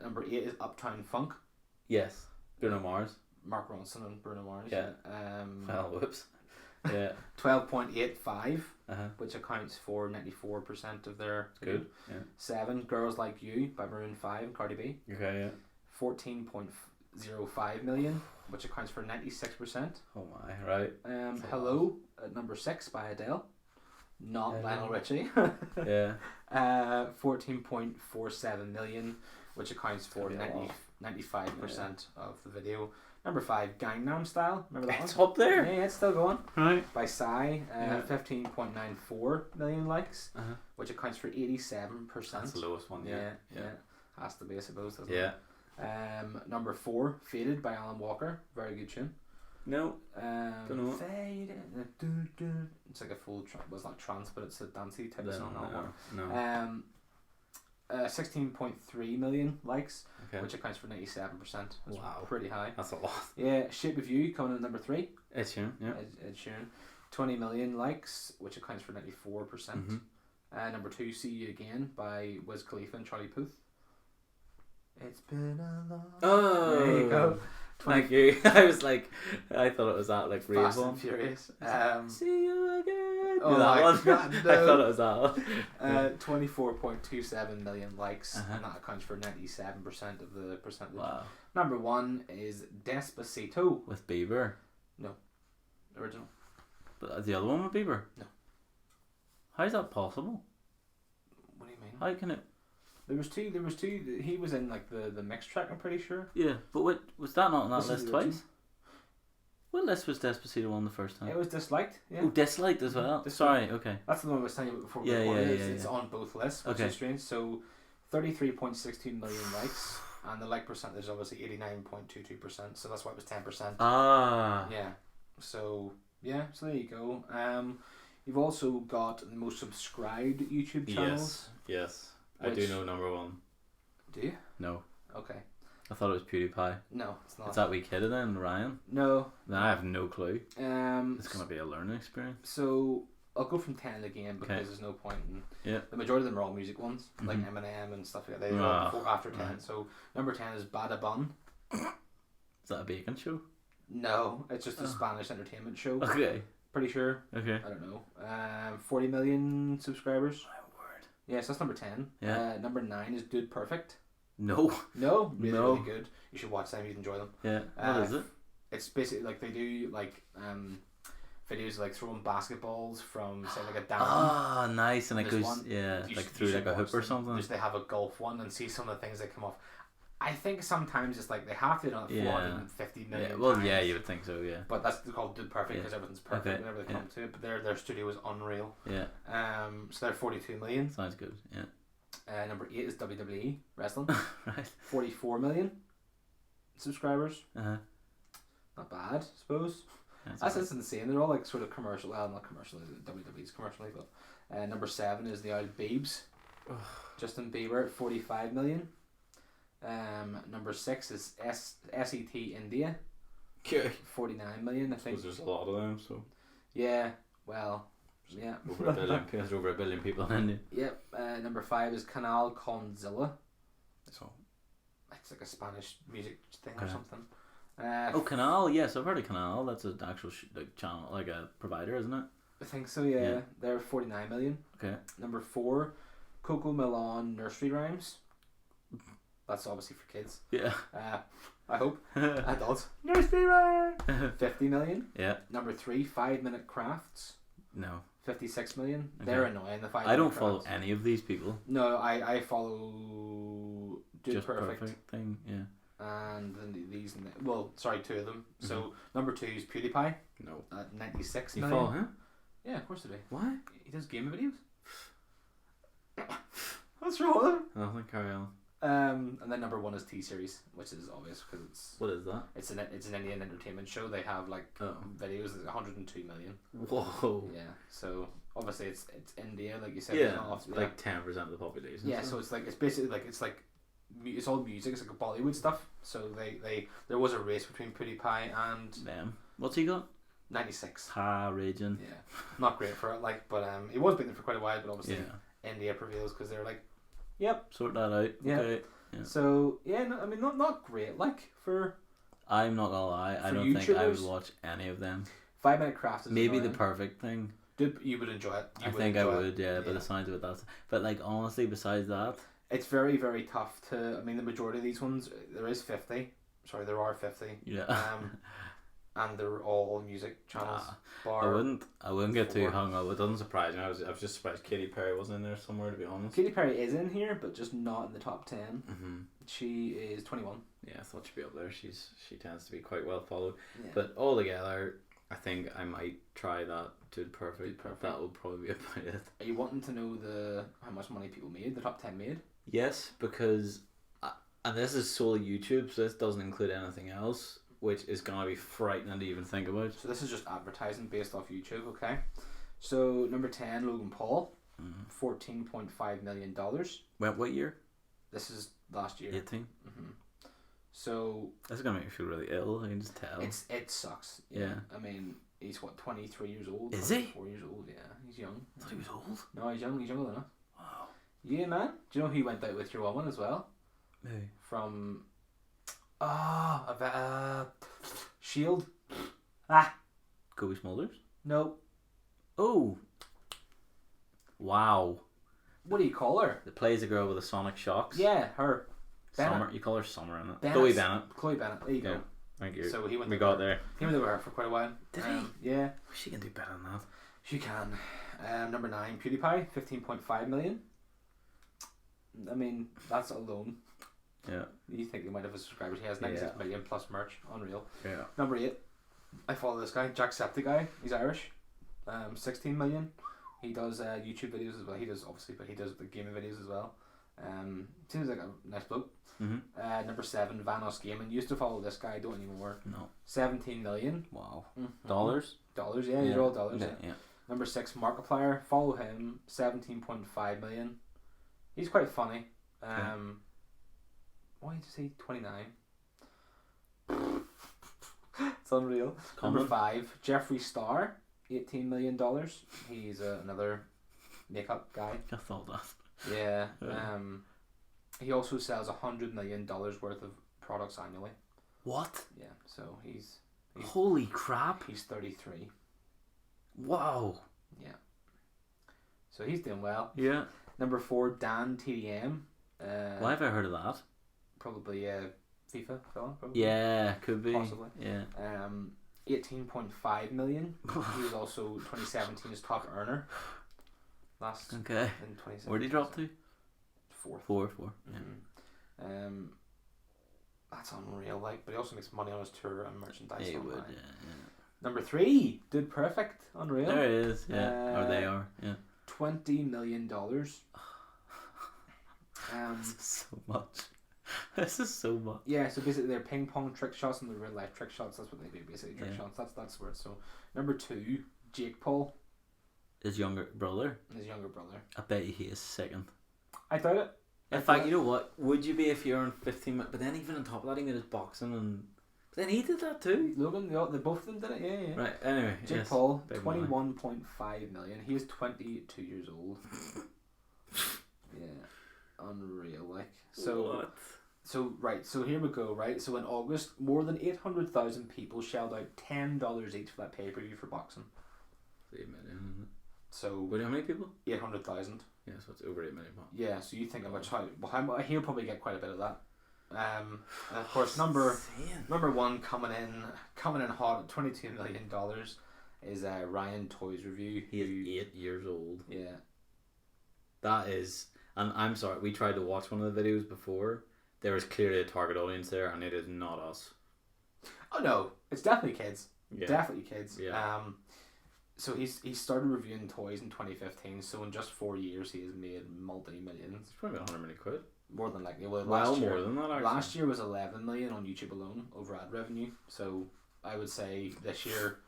B: Number 8 is Uptown Funk.
A: Yes. Bruno Mars.
B: Mark Ronson and Bruno Mars.
A: Yeah. Well, whoops. Yeah.
B: 12.85,
A: Uh-huh.
B: which accounts for 94% of their.
A: Good. Yeah.
B: 7, Girls Like You by Maroon 5 and Cardi B.
A: Okay, yeah.
B: 14.05 million, which accounts for 96%.
A: Oh my, right. That's a
B: Hello at number 6 by Adele. Not
A: Hello.
B: Lionel Richie.
A: Yeah.
B: 14.47 million, which accounts for
A: Could be a lot.
B: 95% of the video. Number 5, Gangnam Style. Remember that
A: It's
B: one?
A: up there.
B: Yeah, it's still going.
A: Right.
B: By Psy,
A: Yeah.
B: 15.94 million likes,
A: Uh-huh.
B: which accounts for 87%.
A: That's the lowest one,
B: Yeah,
A: yeah.
B: yeah. Has to be, I suppose, doesn't
A: Yeah.
B: it? Number 4, Faded by Alan Walker. Very good tune.
A: No. Dunno.
B: Faded. It's like a full, well, it's not trance, but it's a dancey type of song. That one.
A: No.
B: 16.3 million likes,
A: Okay.
B: which accounts for 97%. That's
A: Wow.
B: pretty high.
A: That's a lot.
B: Yeah, Shape of You coming in at number 3.
A: It's Sheeran, yeah.
B: Ed Sheeran. 20 million likes, which accounts for 94%.
A: Mhm.
B: Number 2, See You Again by Wiz Khalifa and Charlie Puth. It's been a long.
A: Oh.
B: There you go.
A: Thank you. I was like, I thought it was that like rave
B: Fast
A: one.
B: and Furious.
A: See you again.
B: Oh
A: that
B: my
A: one.
B: God,
A: I
B: no.
A: thought it was that one.
B: 24.27 million likes,
A: Uh-huh.
B: and that accounts for 97% of the percentage.
A: Wow.
B: Number 1 is Despacito,
A: With Bieber.
B: original.
A: But the other one with Bieber?
B: No.
A: How is that possible?
B: What do you mean?
A: How can it...
B: There was two. He was in like the mix track, I'm pretty sure.
A: Yeah, but what, was that not on that
B: This is
A: list
B: the
A: twice?
B: original.
A: What list was Despacito on the first time?
B: It was disliked. Yeah.
A: Oh, disliked as well.
B: Disliked.
A: Sorry, okay.
B: That's the one I was telling you before we
A: Yeah,
B: recorded.
A: yeah,
B: It's
A: yeah.
B: on both lists, which
A: Okay.
B: is strange. So 33.62 million likes, and the like percentage is obviously 89.22%. So that's why it was 10%.
A: Ah.
B: Yeah. So Yeah, so there you go. You've also got the most subscribed YouTube channels.
A: Yes. I do
B: Which-
A: know number one.
B: Do you?
A: No.
B: Okay.
A: I thought it was PewDiePie.
B: No, it's not.
A: Is that wee kid then, Ryan?
B: No.
A: No, I have no clue. It's
B: S-
A: gonna be a learning experience.
B: So I'll go from 10 again because
A: Okay.
B: there's no point in.
A: Yeah.
B: The majority of them are all music ones, like
A: Mhm.
B: Eminem and stuff like that. They
A: Ah,
B: are before after 10.
A: right.
B: So number 10 is Bada Bun.
A: Is that a bacon show?
B: No, it's just a
A: Oh.
B: Spanish entertainment show.
A: Okay.
B: Pretty sure.
A: Okay.
B: I don't know. 40 million subscribers.
A: My word.
B: Yes, that's number 10.
A: Yeah.
B: Number 9 is Dude Perfect.
A: No.
B: No, really,
A: No.
B: really good. You should watch them. You'd enjoy them.
A: Yeah. What is it?
B: It's basically like they do like videos like throwing basketballs from say like a dam.
A: Ah, nice, and it
B: There's
A: goes
B: one-
A: yeah,
B: You
A: like
B: should-
A: through
B: you
A: like
B: should
A: a hoop
B: watch
A: or
B: them.
A: something.
B: They have a golf one and see some of the things that come off. I think sometimes it's like they have to do it on
A: Yeah.
B: 450 million
A: Yeah. Well,
B: times.
A: yeah, you would think so. Yeah.
B: But that's called Dude Perfect
A: Yeah.
B: because everything's perfect
A: Okay,
B: whenever they
A: yeah.
B: come to it. But their studio is unreal.
A: Yeah.
B: So they're 42 million.
A: Sounds good. Yeah.
B: Number 8 is WWE wrestling,
A: Right.
B: 44 million subscribers.
A: Uh-huh.
B: Not bad, I suppose. That's
A: alright.
B: just insane. They're all like sort of commercial. Well, not commercial. WWE's commercially, but number 7 is the old Biebs. Justin Bieber at 45 million. Number 6 is SET India,
A: Okay.
B: 49 million. I think.
A: There's a lot of them, so
B: Yeah. Well. Yeah.
A: over a billion. There's over a billion people in India.
B: Yep. Number 5 is Canal Conzilla.
A: So.
B: It's like a Spanish music thing or
A: Okay.
B: something.
A: Oh, Canal. Yes, I've heard of Canal. That's an actual like channel, like a provider, isn't it?
B: I think so. Yeah.
A: Yeah.
B: They're 49 million.
A: Okay.
B: Number 4, Coco Milan Nursery Rhymes. That's obviously for kids.
A: Yeah.
B: I hope. Adults. Nursery Rhymes. 50 million.
A: Yeah.
B: Number 3, 5 Minute Crafts.
A: No.
B: 56 million.
A: Okay.
B: They're annoying. The 5
A: I don't
B: Minute
A: follow
B: Crafts.
A: any of these people.
B: No, I follow Dude
A: Just
B: Perfect.
A: thing. Yeah.
B: And then these. Well, sorry, 2 of them. So number 2 is PewDiePie
A: No.
B: at 96
A: You
B: million.
A: follow him?
B: Yeah, of course I do.
A: Why?
B: He does gaming videos. What's wrong with him?
A: Nothing. Carry on.
B: And then number 1 is T Series, which is obvious because
A: What is that?
B: it's an Indian entertainment show. They have like
A: Oh.
B: videos that's 102 million.
A: Whoa.
B: Yeah, so obviously it's India, like you said.
A: Yeah.
B: It's not off,
A: Like 10% of the population.
B: yeah. So it's like it's basically like it's all music. It's like Bollywood stuff. So they there was a race between PewDiePie and
A: Them. What's he got?
B: 96.
A: Ha raging.
B: Yeah, not great for it. Like, but he was been there for quite a while. But obviously
A: Yeah.
B: India prevails because they're like, yep.
A: Sort that out.
B: Yeah.
A: Okay. Yeah.
B: So yeah, no, I mean not great. Like for
A: I'm not gonna lie. I
B: For
A: don't think I would
B: YouTubers?
A: watch any of them.
B: 5 Minute Craft is
A: Maybe
B: annoying.
A: the perfect thing.
B: You would enjoy it. You
A: I think I
B: enjoy it.
A: would. Yeah. By the sounds of it, that's. But like honestly, besides that,
B: It's very, very tough to. I mean, the majority of these ones, there is 50. Sorry, there are 50.
A: yeah.
B: And they're all music channels.
A: I wouldn't get too
B: 4.
A: hung up. It doesn't surprise me. I was just surprised Katy Perry wasn't in there somewhere, to be honest.
B: Katy Perry is in here, but just not in the top 10.
A: Mm-hmm.
B: She is 21.
A: Yeah, I thought she'd be up there. She tends to be quite well followed.
B: Yeah.
A: But altogether, I think I might try that Dude Perfect.
B: Dude Perfect.
A: That will probably be about it.
B: Are you wanting to know how much money people made? The top 10 made?
A: Yes, because and this is solely YouTube, so this doesn't include anything else, which is gonna be frightening to even think about.
B: So this is just advertising based off YouTube, okay? So number 10, Logan Paul, $14.5 million.
A: What year?
B: This is last year.
A: 18.
B: So
A: This is gonna make me feel really ill. I can just tell.
B: it sucks.
A: Yeah.
B: I mean, he's what, 23 years old?
A: Is he?
B: 24 years old, yeah. He's young.
A: I thought he was old.
B: No, he's young. He's younger than us.
A: Wow.
B: Yeah, man. Do you know who went out with your woman as well?
A: Maybe.
B: From Shield.
A: Kobe Smulders.
B: No.
A: Oh. Wow.
B: What do you call her?
A: That plays a girl with the sonic shocks.
B: Yeah, her.
A: Summer.
B: Bennett.
A: You call her Summer in it.
B: Bennett's-
A: Chloe Bennett.
B: Chloe Bennett. There you
A: Yeah.
B: go.
A: Thank you.
B: So he went.
A: We
B: out
A: got
B: with her.
A: there.
B: He went out with her for quite a while.
A: Did he?
B: Yeah.
A: She can do better than that.
B: She can. Number 9, PewDiePie, 15.5 million. I mean, that's alone.
A: Yeah.
B: You think he might have a subscribers? He has 96 million plus merch. Unreal.
A: Yeah.
B: Number 8, I follow this guy, Jacksepticeye. He's Irish. 16 million. He does YouTube videos as well. He does obviously, but he does the gaming videos as well. Seems like a nice bloke.
A: Mm-hmm.
B: Number 7, Vanos Gaming. Used to follow this guy, don't anymore.
A: No.
B: 17 million.
A: Wow.
B: Mm-hmm.
A: Dollars?
B: Dollars, yeah, these are all dollars.
A: Yeah.
B: Yeah.
A: Yeah.
B: Number 6, Markiplier. Follow him. 17.5 million. He's quite funny. Why did you say 29? It's unreal.
A: Common.
B: Number 5, Jeffree Star. $18 million. He's another makeup guy.
A: I thought that.
B: Yeah.
A: Yeah.
B: He also sells $100 million worth of products annually.
A: What?
B: Yeah. So he's
A: Holy crap!
B: he's 33.
A: Wow.
B: Yeah. So he's doing well.
A: Yeah.
B: Number 4, Dan TDM.
A: Why have I heard of that?
B: Probably FIFA fella. Probably.
A: Yeah, could be.
B: Possibly.
A: Yeah.
B: 18.5 million. He was also 2017's top earner. Last
A: Okay.
B: in 2017.
A: Where did he drop to?
B: Fourth.
A: Four. Yeah.
B: Mhm. That's unreal. Like, but he also makes money on his tour and merchandise.
A: Yeah, he
B: online.
A: would. Yeah.
B: Number 3, Dude Perfect. Unreal.
A: There it is. Yeah. Or they are. Yeah.
B: $20 million.
A: This is so much. This is so much.
B: Yeah, so basically they're ping pong trick shots and they're real life trick shots. That's what they do, basically trick
A: Yeah.
B: shots. That's where it's so. Number 2, Jake Paul,
A: His younger brother.
B: his younger brother.
A: I bet he is second.
B: I doubt it.
A: In fact, you know what? Would you be if you earned 15 minutes? But then even on top of that, he made his boxing and. But then he did that too.
B: Logan, they both of them did it. Yeah.
A: Right. Anyway.
B: Jake
A: yes,
B: Paul,
A: big money.
B: 21.5 million. He is 22 years old. Yeah, unreal. Like so.
A: What?
B: So here we go. Right. So in August, more than 800,000 people shelled out $10 each for that pay per view for boxing.
A: 8 million, isn't it?
B: So
A: Wait, how many people?
B: 800,000.
A: Yeah, so it's over 8 million.
B: Yeah. So you think about how he'll probably get quite a bit of that. And of course, number 1 coming in hot at $22 million is Ryan Toys Review.
A: He is 8 years old.
B: Yeah.
A: That is, and I'm sorry, we tried to watch one of the videos before. There is clearly a target audience there, and it is not us.
B: Oh no, it's definitely kids.
A: Yeah.
B: Definitely kids.
A: Yeah.
B: So he started reviewing toys in 2015. So in just 4 years, he has made multi-millions.
A: It's probably 100 million quid.
B: More than likely. Well,
A: Well, more than that, actually.
B: Last year was 11 million on YouTube alone over ad revenue. So I would say this year,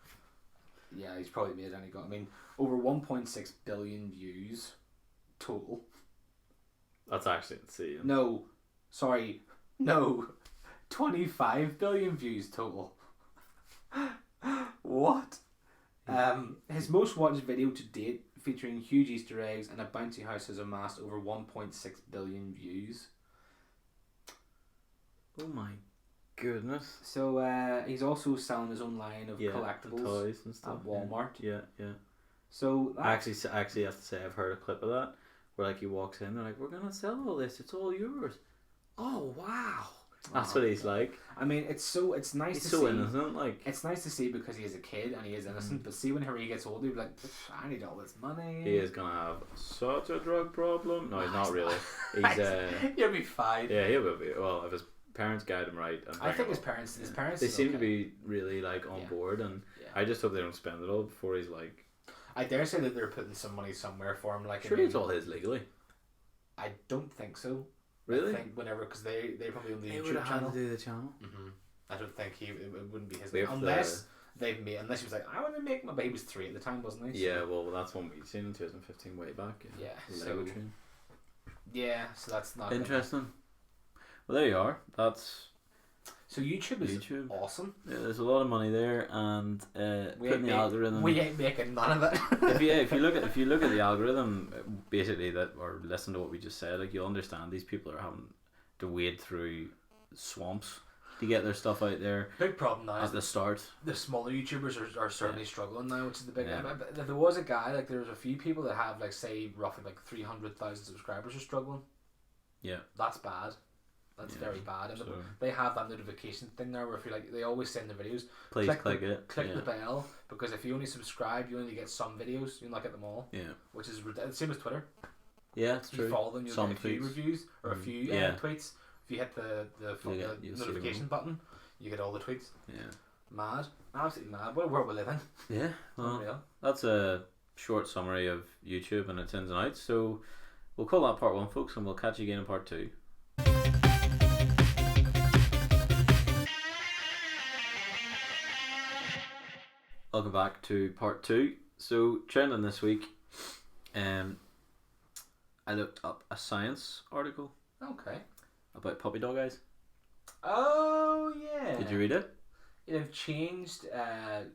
B: yeah, he's probably made any go. I mean, over 1.6 billion views total.
A: That's actually insane.
B: No, sorry, no, 25 billion views total. What? His most watched video to date, featuring huge Easter eggs and a bouncy house, has amassed over 1.6 billion views.
A: Oh my goodness.
B: So he's also selling his own line of
A: Yeah,
B: collectibles
A: toys and stuff.
B: at Walmart.
A: Yeah.
B: So
A: I actually have to say I've heard a clip of that where like he walks in, they're like, "We're gonna sell all this. It's all yours." Oh wow. That's what he's like.
B: I mean, it's nice
A: He's
B: to
A: so
B: see.
A: innocent, like.
B: It's nice to see because he is a kid and he is innocent. But see, whenever he gets older, he'll be like, I need all this money.
A: He is gonna have such a drug problem. No, he's not really. He's
B: He'll be fine.
A: yeah, he'll be. Well, if his parents guide him right, and
B: I think his
A: him up.
B: parents.
A: They
B: is
A: seem to
B: okay.
A: be really like on
B: Yeah.
A: board, and
B: Yeah.
A: I just hope they don't spend it all before he's like.
B: I dare say that they're putting some money somewhere for him. Like,
A: Surely it's all his legally.
B: I don't think so.
A: Really?
B: I think whenever, because they probably own the
A: They would
B: YouTube
A: have had
B: channel.
A: to do the channel.
B: Mm-hmm. I don't think it wouldn't be his
A: We have
B: unless they've made, unless he was like, I want to make my, but he was 3 at the time, wasn't he?
A: Yeah, well, that's one we've seen in 2015, way back.
B: Yeah,
A: Lego
B: so-
A: Train.
B: Yeah, so that's not
A: Interesting. Well, there you are. That's
B: So YouTube is
A: YouTube.
B: awesome.
A: Yeah, there's a lot of money there, and putting the algorithm.
B: We ain't making none of it.
A: if you look at the algorithm, basically that, or listen to what we just said, like you'll understand these people are having to wade through swamps to get their stuff out there
B: Big problem now
A: at
B: is
A: the start.
B: the smaller YouTubers are certainly struggling now, which is the big.
A: Yeah.
B: But if there was a guy, like there was a few people that have like say roughly like 300,000 subscribers are struggling.
A: Yeah.
B: That's bad. That's
A: Yeah,
B: very bad. And
A: so-
B: they have that notification thing now where if you like, they always send the videos.
A: Please click it.
B: Click
A: yeah.
B: the bell, because if you only subscribe, you only get some videos. You'll not get them all.
A: Yeah.
B: Which is same as Twitter.
A: Yeah, it's
B: If you
A: true.
B: follow them, you'll
A: Some
B: get a few
A: tweets.
B: reviews or a
A: Mm.
B: few
A: Yeah.
B: tweets. If you hit the
A: you'll see them
B: notification
A: all.
B: button, you get all the tweets.
A: Yeah.
B: Mad, absolutely mad. What a world we live in.
A: Yeah. Well,
B: Unreal.
A: that's a short summary of YouTube and its ins and outs. So we'll call that part 1, folks, and we'll catch you again in part 2. Welcome back to part 2. So, trending this week, I looked up a science article
B: Okay.
A: about puppy dog eyes.
B: Oh yeah.
A: Did you read it?
B: They've changed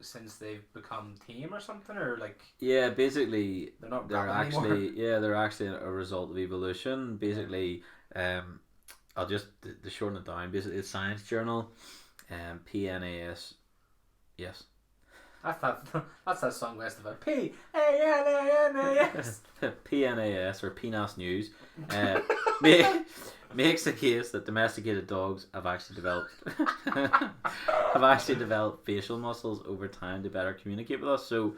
B: since they've become tame or something, or like
A: Yeah, basically
B: they're not
A: they're
B: rabbit
A: actually
B: anymore.
A: they're actually a result of evolution. Basically, I'll just to shorten it down. Basically, the Science Journal, PNAS, yes,
B: That's that song list about P-A-N-A-N-A-S.
A: PNAS or PNAS News, ma- makes the case that domesticated dogs have actually developed facial muscles over time to better communicate with us. So,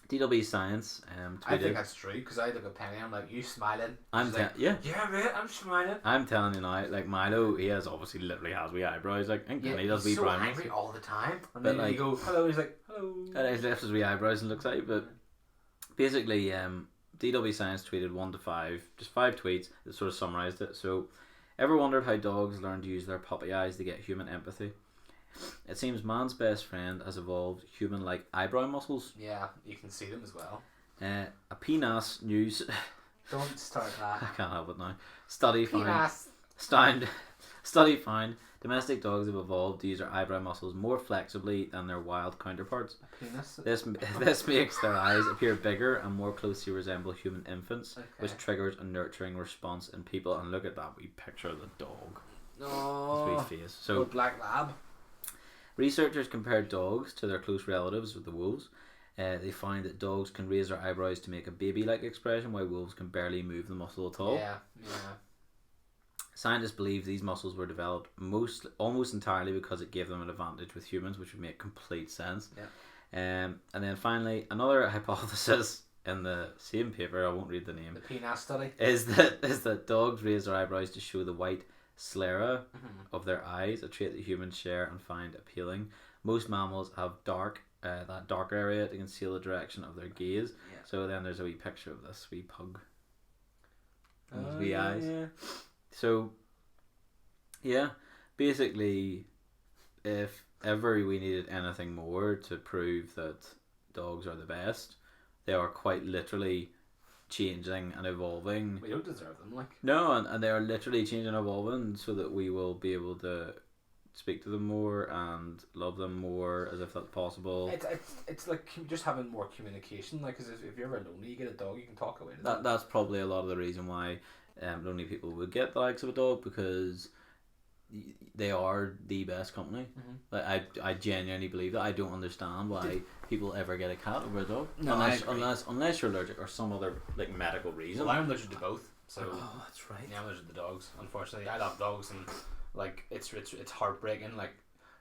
A: DW Science
B: I think
A: tweeted.
B: that's true because I look at Penny. I'm like, you smiling?
A: I'm
B: She's like,
A: yeah.
B: yeah, mate, I'm smiling.
A: I'm telling you now, like Milo, he has obviously literally has wee eyebrows, like, and
B: Yeah,
A: he does wee
B: he's so
A: brown ones.
B: angry all the time. And
A: But
B: then
A: like,
B: you go, hello. He's like, hello.
A: and he lifts his wee eyebrows and looks at you. But basically, DW Science tweeted 1 to 5, just 5 tweets that sort of summarized it. So, ever wondered how dogs learn to use their puppy eyes to get human empathy? It seems man's best friend has evolved human-like eyebrow muscles.
B: Yeah, you can see them as well.
A: A PNAS News.
B: Don't start that.
A: I can't help it now. Study found.
B: Penis.
A: Study found domestic dogs have evolved to use their eyebrow muscles more flexibly than their wild counterparts.
B: Penis.
A: This makes their eyes appear bigger and more closely resemble human infants,
B: Okay.
A: which triggers a nurturing response in people. And look at that wee picture of the dog.
B: Oh.
A: His wee face. So
B: Black Lab.
A: researchers compared dogs to their close relatives with the wolves. They find that dogs can raise their eyebrows to make a baby-like expression, while wolves can barely move the muscle at all.
B: Yeah.
A: Scientists believe these muscles were developed almost entirely because it gave them an advantage with humans, which would make complete sense.
B: Yeah.
A: And then finally, another hypothesis in the same paper, I won't read the name,
B: The penis study.
A: is that dogs raise their eyebrows to show the white sclera of their eyes, a trait that humans share and find appealing. Most mammals have that dark area to conceal the direction of their gaze.
B: Yeah.
A: So then there's a wee picture of this wee pug. And his
B: Oh,
A: wee eyes.
B: Yeah.
A: So, yeah, basically, if ever we needed anything more to prove that dogs are the best, they are quite literally changing and evolving.
B: We don't deserve them, like.
A: No, and they are literally changing and evolving so that we will be able to speak to them more and love them more as if that's possible.
B: It's like just having more communication. Like, because if you're ever lonely, you get a dog, you can talk away to them.
A: That's probably a lot of the reason why lonely people would get the likes of a dog, because they are the best company. Like I genuinely believe that. I don't understand why people ever get a cat over a dog,
B: No,
A: unless you're allergic or some other like medical reason.
B: Well, I'm allergic to both, so
A: Oh, that's right.
B: yeah, I'm allergic to dogs. Unfortunately, I love dogs, and like it's heartbreaking. Like,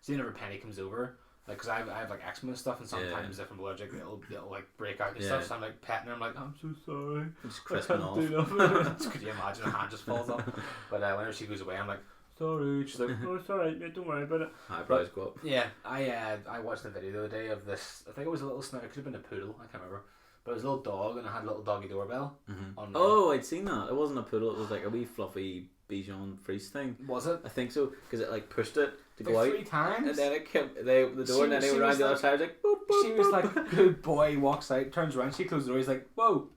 B: see, whenever Penny comes over, like, because I have like eczema and stuff, and sometimes if I'm allergic, it'll like break out and stuff. So I'm like petting her. I'm like, I'm so sorry.
A: Just
B: I
A: crisping
B: can't
A: off.
B: do nothing. Could you imagine a hand just falls off? But whenever she goes away, I'm like, sorry. She's like, oh, it's alright, mate, don't worry about it.
A: Eyebrows go up.
B: Yeah, I watched a video the other day of this. I think it was a little snout. It could have been a poodle. I can't remember. But it was a little dog, and it had a little doggy doorbell. On
A: Oh, I'd seen that. It wasn't a poodle. It was like a wee fluffy Bichon Frise thing.
B: Was it?
A: I think so, because it like pushed it to go
B: Like
A: out,
B: 3 times.
A: and then it kept the door, and then
B: She
A: it went around
B: was
A: the other
B: like-
A: side. Like boop, boop,
B: She was
A: boop,
B: like,
A: boop.
B: good boy, walks out, turns around, she closes the door, he's like, whoa,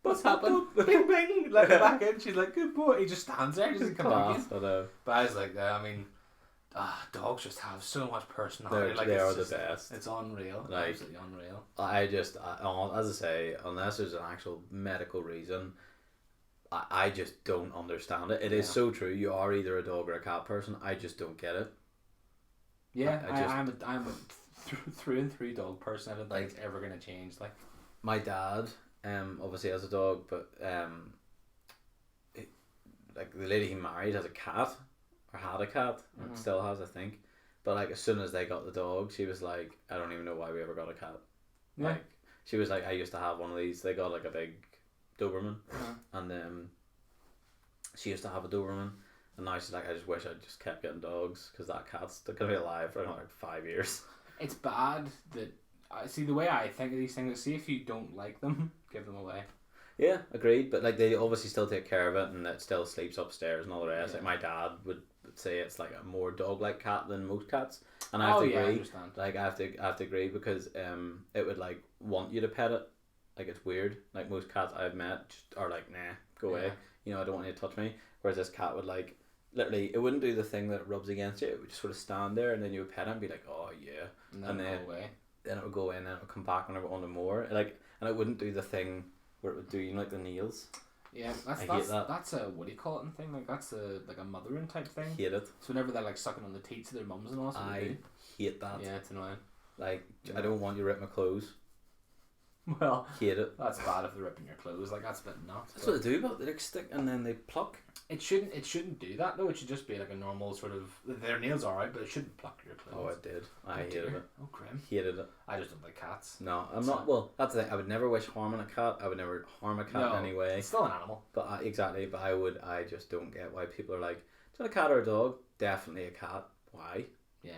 B: what's happened? Bing, bing, let her back in. She's like, good boy. He just stands there, he doesn't come back in.
A: Class, I know.
B: But I was like, I mean, dogs just have so much personality.
A: They
B: it's
A: are
B: just,
A: the best.
B: It's unreal.
A: Like,
B: Absolutely unreal.
A: As I say, unless there's an actual medical reason, I just don't understand it. It is so true. You are either a dog or a cat person. I just don't get it.
B: Yeah,
A: I just-
B: I'm a through and through dog person. I don't think it's ever going to change. Like,
A: My dad, obviously has a dog, but like the lady he married has a cat, or had a cat, or still has, I think. But like as soon as they got the dog, she was like, I don't even know why we ever got a cat.
B: Yeah.
A: Like, she was like, I used to have one of these. They got like a big Doberman, and she used to have a Doberman, and now she's like, I just wish I just kept getting dogs, because that cat's gonna be alive for another 5 years.
B: it's bad that. See, the way I think of these things is, see if you don't like them, give them away.
A: Yeah, agreed. But like they obviously still take care of it, and it still sleeps upstairs and all the rest.
B: Yeah.
A: Like my dad would say it's like a more dog-like cat than most cats, and I have to
B: I
A: agree.
B: understand.
A: Like I have to agree because it would like want you to pet it. Like it's weird. Like most cats I've met just are like, nah, go away.
B: Yeah.
A: You know, I don't want you to touch me. Whereas this cat would like literally, it wouldn't do the thing that it rubs against you. It would just sort of stand there, and then you would pet it and be like, oh yeah,
B: And then go away.
A: Then it would go away, and then it would come back whenever it wanted more. Like, and it wouldn't do the thing where it would do, you know, like the nails.
B: Yeah,
A: I hate that.
B: That's a what do you call it thing? Like that's a mothering type thing.
A: Hate it.
B: So whenever they're like sucking on the teats of their mums and all,
A: I hate that.
B: Yeah, it's annoying.
A: Like I don't want you to rip my clothes.
B: Well,
A: hate it.
B: That's bad if they're ripping your clothes. Like that's a bit nuts.
A: That's what they do, but they like stick and then they pluck.
B: It shouldn't do that though. It should just be like a normal sort of. Their nails are right, but it shouldn't pluck your clothes.
A: Oh, it did. I hated it.
B: Oh, grim.
A: Hated it.
B: I just don't like cats.
A: No, I'm not. Well, that's the thing. I would never wish harm on a cat. I would never harm a cat in any way.
B: It's still an animal.
A: But exactly. But I just don't get why people are like, is that a cat or a dog? Definitely a cat. Why?
B: Yeah.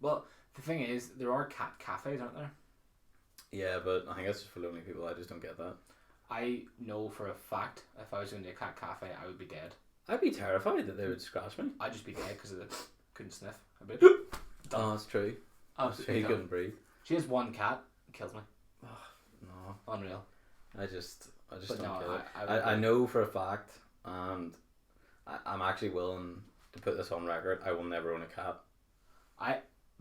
B: Well, the thing is, there are cat cafes, aren't there?
A: Yeah, but I think that's just for lonely people. I just don't get that.
B: I know for a fact if I was going to a cat cafe, I would be dead.
A: I'd be terrified that they would scratch me.
B: I'd just be dead because I couldn't sniff a bit.
A: Oh, that's true.
B: Absolutely.
A: She couldn't breathe.
B: She has one cat, kills me.
A: Oh, no.
B: Unreal.
A: I just
B: But
A: don't
B: no,
A: get it. I know for a fact, and I'm actually willing to put this on record, I will never own a cat.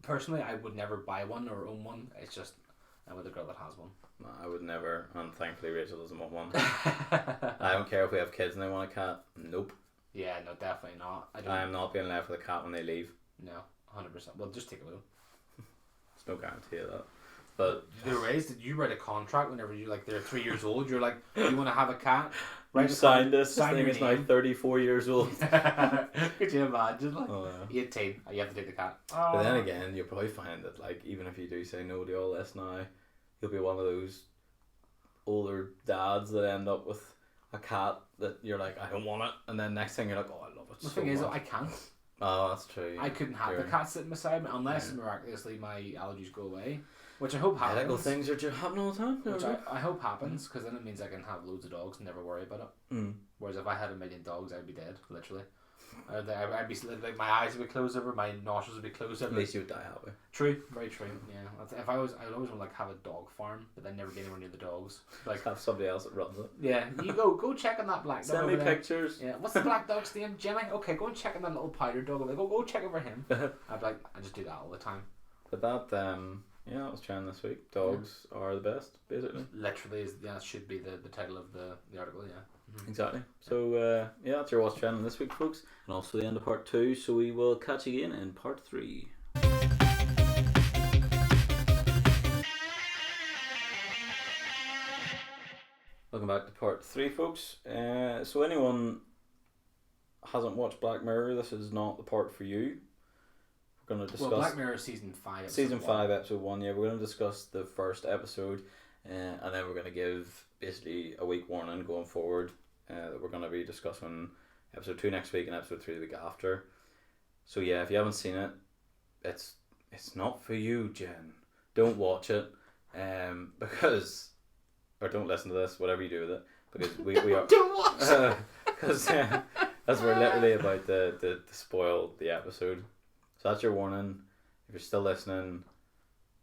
B: Personally, I would never buy one or own one. It's just I'm with a girl that has one.
A: No, I would never, and thankfully Rachel doesn't want one. I don't care if we have kids and they want a cat. Nope.
B: Yeah, no, definitely not.
A: I am not being left with a cat when they leave.
B: No, 100%. Well, just take a look.
A: There's no guarantee of that. But
B: did you write a contract whenever you like they're 3 years old? You're like, you want to have a cat?
A: You signed this. This thing is now 34 years old.
B: Could you imagine? Like,
A: oh, yeah.
B: 18. You have to take the cat.
A: But then again, you'll probably find that like even if you do say no to all this now, you'll be one of those older dads that end up with a cat that you're like, I don't want it, and then next thing you're like, oh, I love it.
B: The thing is, I can't.
A: Oh, that's true.
B: I couldn't have the cat sitting beside me unless miraculously my allergies go away, which I hope happens.
A: Medical things are just happening all the time.
B: Which I hope happens, because then it means I can have loads of dogs and never worry about it.
A: Mm.
B: Whereas if I had 1 million dogs, I'd be dead, literally. I'd be like my eyes would be closed over, my nostrils would be closed over.
A: At least you would die happy.
B: True, very true. Yeah, if I would always want to like have a dog farm, but then never get anywhere near the dogs. Like
A: have somebody else that runs it.
B: Yeah, you go check on that black dog.
A: Send me pictures.
B: Yeah, what's the black dog's name? Jimmy. Okay, go and check on that little powder dog. Like, go check over him. I'd like I just do that all the time.
A: But that that was trending this week. Dogs are the best, basically.
B: Literally, that should be the title of the article. Yeah. Mm-hmm.
A: Exactly. So that's your what's trending this week, folks, and also the end of part 2. So we will catch you again in part 3. Welcome back to part 3, folks. So anyone hasn't watched Black Mirror, this is not the part for you. We're going to discuss
B: Black Mirror season 5.
A: Season 5, episode 1. Yeah, we're going to discuss the first episode, and then we're going to give basically a week warning going forward. That we're going to be discussing episode 2 next week and episode 3 the week after. So yeah, if you haven't seen it, it's not for you, Jen. Don't watch it, because, or don't listen to this, whatever you do with it, because we are
B: don't watch
A: because as we're literally about to spoil the episode. So that's your warning. If you're still listening,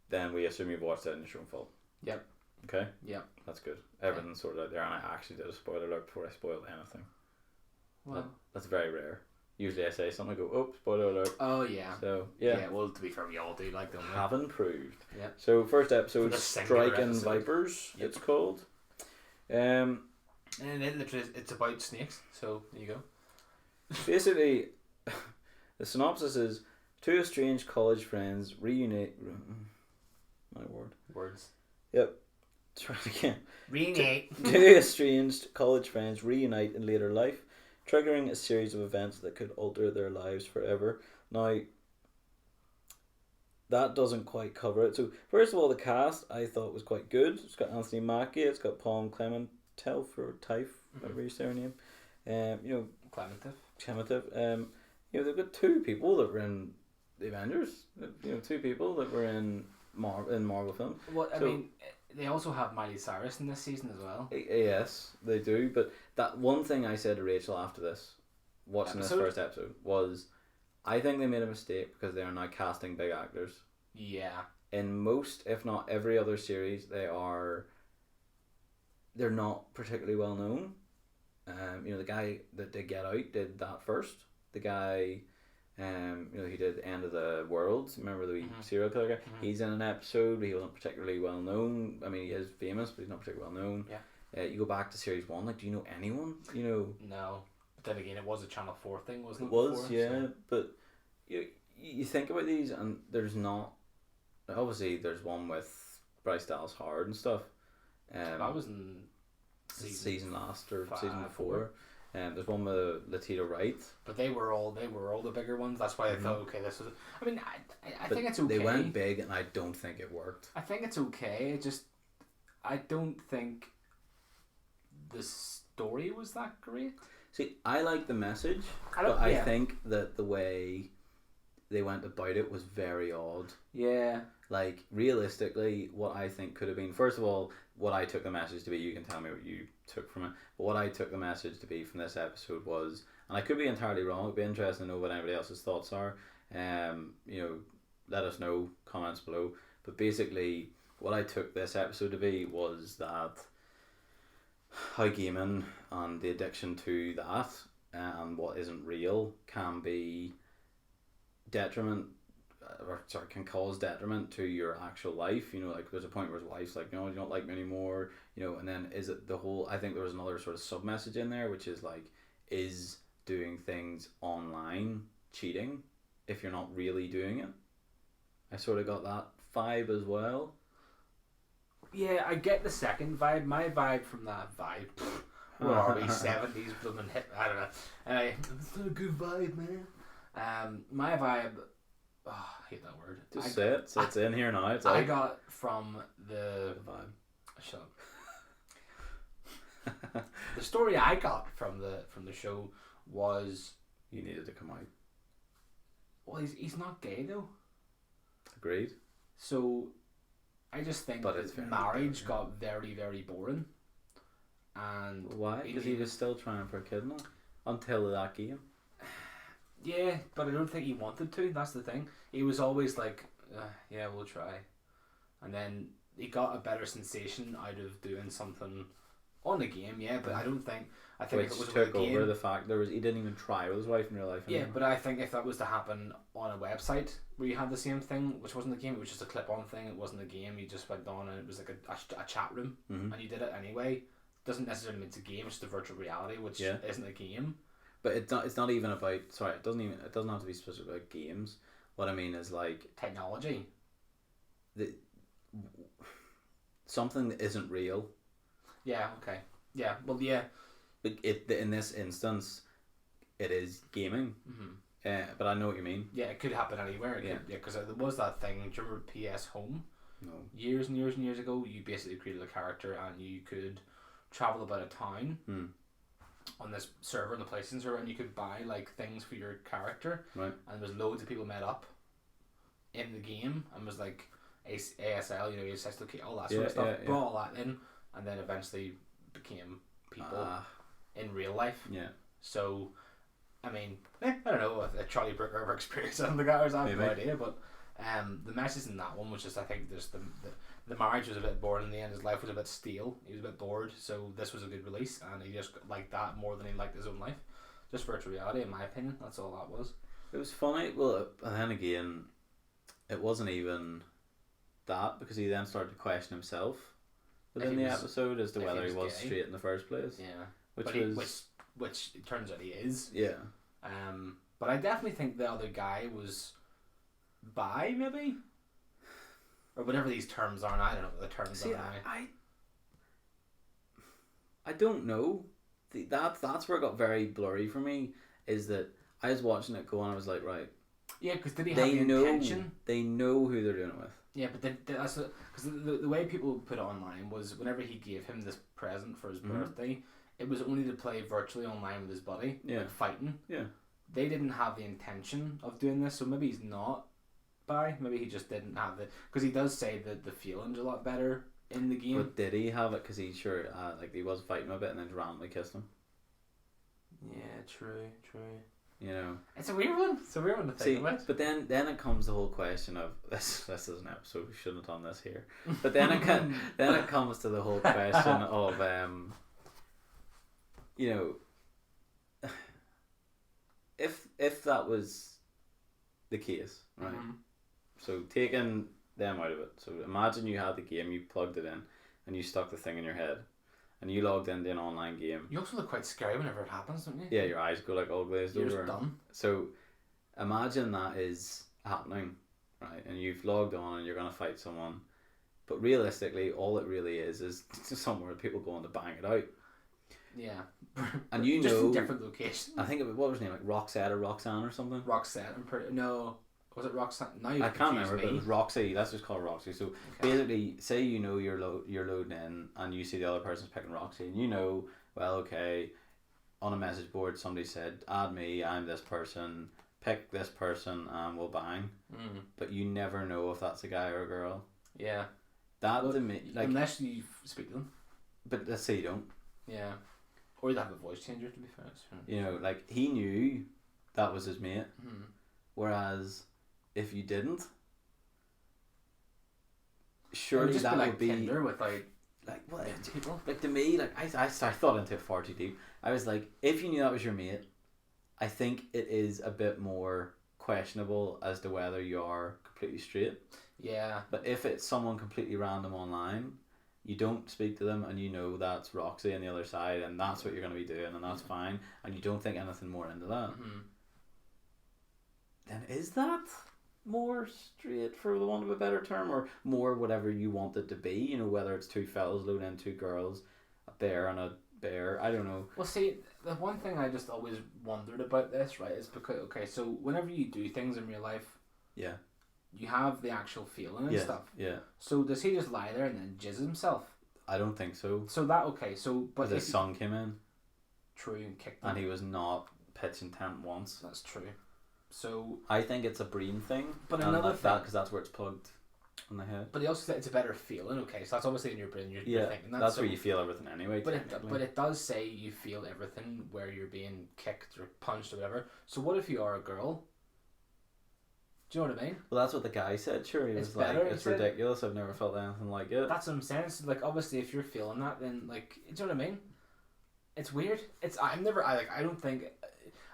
A: then we assume you've watched it and it's your own fault.
B: Yep.
A: Okay?
B: Yep.
A: That's good. Everything's sorted out there, and I actually did a spoiler alert before I spoiled anything.
B: Well,
A: that's very rare. Usually I say something, I go, oh, spoiler alert.
B: Oh, yeah.
A: So, yeah.
B: Yeah, well, to be fair, we all do, like, don't we?
A: Have improved.
B: Yep.
A: So, first episode, Striking
B: episode.
A: Vipers,
B: Yep.
A: it's called.
B: And it literally, it's about snakes, so there you go.
A: Basically, the synopsis is, 2 estranged college friends reunite... My word.
B: Words.
A: Yep. Try it again.
B: Reunite.
A: 2 estranged college friends reunite in later life, triggering a series of events that could alter their lives forever. Now, that doesn't quite cover it. So, first of all, the cast I thought was quite good. It's got Anthony Mackie, it's got Palm Clementif, whatever you say her name. Clementif. They've got 2 people that were in the Avengers. 2 people that were in Marvel films.
B: Well, I mean, they also have Miley Cyrus in this season as well.
A: Yes, they do. But that one thing I said to Rachel after this, watching this first episode, was I think they made a mistake because they are now casting big actors.
B: Yeah.
A: In most, if not every other series, they're not particularly well known. The guy that did Get Out did that first. The guy, he did End of the World. Remember the serial killer guy? Mm-hmm. He's in an episode. He wasn't particularly well known. I mean, he is famous, but he's not particularly well known.
B: Yeah.
A: You go back to series 1. Like, do you know anyone?
B: No. But then again, it was a Channel 4 thing, wasn't it?
A: It was,
B: before,
A: yeah.
B: So.
A: But you think about these, and there's not. Obviously, there's one with Bryce Dallas Howard and stuff.
B: That was in
A: season last or season before. There's one with Letitia Wright.
B: But they were all the bigger ones. That's why I thought, okay, this was. I mean, I think it's okay.
A: They went big, and I don't think it worked.
B: I think it's okay. I don't think the story was that great.
A: See, I like the message, but I think that the way they went about it was very odd.
B: Yeah.
A: Like, realistically, what I think could have been, first of all, what I took the message to be, you can tell me what you took from it, but what I took the message to be from this episode was, and I could be entirely wrong, it'd be interesting to know what anybody else's thoughts are, let us know, comments below, but basically, what I took this episode to be was that how gaming and the addiction to that, and what isn't real, can be can cause detriment to your actual life. Like there's a point where his wife's like, no, you don't like me anymore, and then is it the whole, I think there was another sort of sub message in there, which is like, is doing things online cheating if you're not really doing it? I sort of got that vibe as well. Yeah,
B: I get the second vibe. My vibe from that vibe, where are we, 70s blooming hit, I don't know. It's not a good vibe, man. My vibe, I hate that word.
A: Just say it. So it's in here now. It's
B: I got from the vibe. Shut up. The story I got from the show was
A: he needed to come out.
B: Well, he's not gay though.
A: Agreed.
B: So, I just think that marriage got very, very boring. And
A: why? Because he was still trying for a kid now until that game.
B: Yeah, but I don't think he wanted to. That's the thing. He was always like, yeah, we'll try. And then he got a better sensation out of doing something on the game, yeah, but I think
A: which
B: if it was
A: took over the fact he didn't even try with his wife in real life anymore.
B: Yeah, but I think if that was to happen on a website where you had the same thing, which wasn't a game, it was just a clip-on thing, it wasn't a game, you just went on and it was like a chat room, and you did it anyway. Doesn't necessarily mean it's a game, it's just a virtual reality, which isn't a game.
A: But it's not even about, it doesn't have to be specific about games. What I mean is like
B: technology.
A: Something that isn't real.
B: Yeah, okay. Yeah, well, yeah.
A: In this instance, it is gaming. But I know what you mean.
B: Yeah, it could happen anywhere. Because there was that thing, do you remember PS Home?
A: No.
B: Years and years and years ago, you basically created a character and you could travel about a town on this server, on the PlayStation server, and you could buy like things for your character.
A: Right.
B: And there was loads of people met up in the game and was like ASL, your locate, all that sort of stuff. Brought all that in, and then eventually became people in real life.
A: Yeah.
B: So, I mean, I don't know if Charlie Brooker ever experienced something like that, I have no idea, but the message in that one was just, I think there's the marriage was a bit boring in the end, his life was a bit stale, he was a bit bored, so this was a good release, and he just liked that more than he liked his own life. Just virtual reality, in my opinion, that's all that was.
A: It was funny, well, and then again, it wasn't even that, because he then started to question himself within the episode as to whether he was straight in the first place.
B: Yeah.
A: Which
B: it turns out he is.
A: Yeah.
B: But I definitely think the other guy was bi, maybe? Or whatever these terms are, and I don't know what the terms are.
A: I don't know. That's where it got very blurry for me, is that I was watching it go and I was like, right.
B: Yeah, because did he have the intention?
A: They know who they're doing it with.
B: Yeah, but that's because the way people put it online was whenever he gave him this present for his birthday, it was only to play virtually online with his buddy, like fighting.
A: Yeah.
B: They didn't have the intention of doing this, so maybe he's not bi. Maybe he just didn't have because he does say that the feeling's a lot better in the game.
A: But did he have it? Because he like he was fighting a bit and then randomly kissed him.
B: Yeah, true.
A: You know,
B: It's a weird one. It's a weird one to think about.
A: But then it comes the whole question of this. This is an episode we shouldn't have done this here. But then it comes to the whole question of you know, if that was the case, right?
B: Mm-hmm.
A: So taking them out of it. So imagine you had the game, you plugged it in, and you stuck the thing in your head, and you logged into an online game.
B: You also look quite scary whenever it happens, don't you?
A: Yeah, your eyes go like all glazed
B: You're
A: over.
B: just done.
A: So imagine that is happening, right? And you've logged on and you're gonna fight someone, but realistically, all it really is somewhere people going to bang it out.
B: Yeah.
A: And you
B: just
A: know,
B: in different locations.
A: I think what was her name, like Roxette or Roxanne or something.
B: Roxette, no, was it Roxanne? Now
A: I can't remember, but it was Roxy. Let's just call her Roxy. So basically, say you know you're loading in, and you see the other person's picking Roxy, and you know, well, okay, on a message board somebody said, "Add me. I'm this person. Pick this person, and we'll bang."
B: Mm.
A: But you never know if that's a guy or a girl.
B: Yeah.
A: That to me, like,
B: unless you speak to them.
A: But let's say you don't.
B: Yeah. Or you have a voice changer, to be fair.
A: You know, like he knew that was his mate, whereas if you didn't, surely that would be
B: Tinder with like
A: what
B: people.
A: Like to me, like I thought into it far too deep. I was like, if you knew that was your mate, I think it is a bit more questionable as to whether you are completely straight.
B: Yeah.
A: But if it's someone completely random online, you don't speak to them and you know that's Roxy on the other side and that's what you're going to be doing and that's fine and you don't think anything more into that, then is that more straight, for the want of a better term, or more whatever you want it to be? You know, whether it's two fellas loading in two girls, a bear and a bear, I don't know.
B: Well, see, the one thing I just always wondered about this, right, is because, okay, so whenever you do things in real life,
A: yeah,
B: you have the actual feeling and stuff.
A: Yeah.
B: So does he just lie there and then jizz himself?
A: I don't think so.
B: So that, okay, so, but
A: his son came in.
B: True, and kicked him.
A: And he was not pitching tent once.
B: That's true. So
A: I think it's a brain thing.
B: But another thing,
A: because that's where it's plugged on the head.
B: But he also said it's a better feeling. Okay, so that's obviously in your brain. You're thinking that.
A: That's where you feel everything anyway.
B: But it does say you feel everything where you're being kicked or punched or whatever. So what if you are a girl? Do you know what I mean?
A: Well, that's what the guy said. Sure, he was like, "It's ridiculous. I've never felt anything like it."
B: That's what I'm saying. So, like, obviously, if you're feeling that, then like, do you know what I mean? It's weird. I don't think.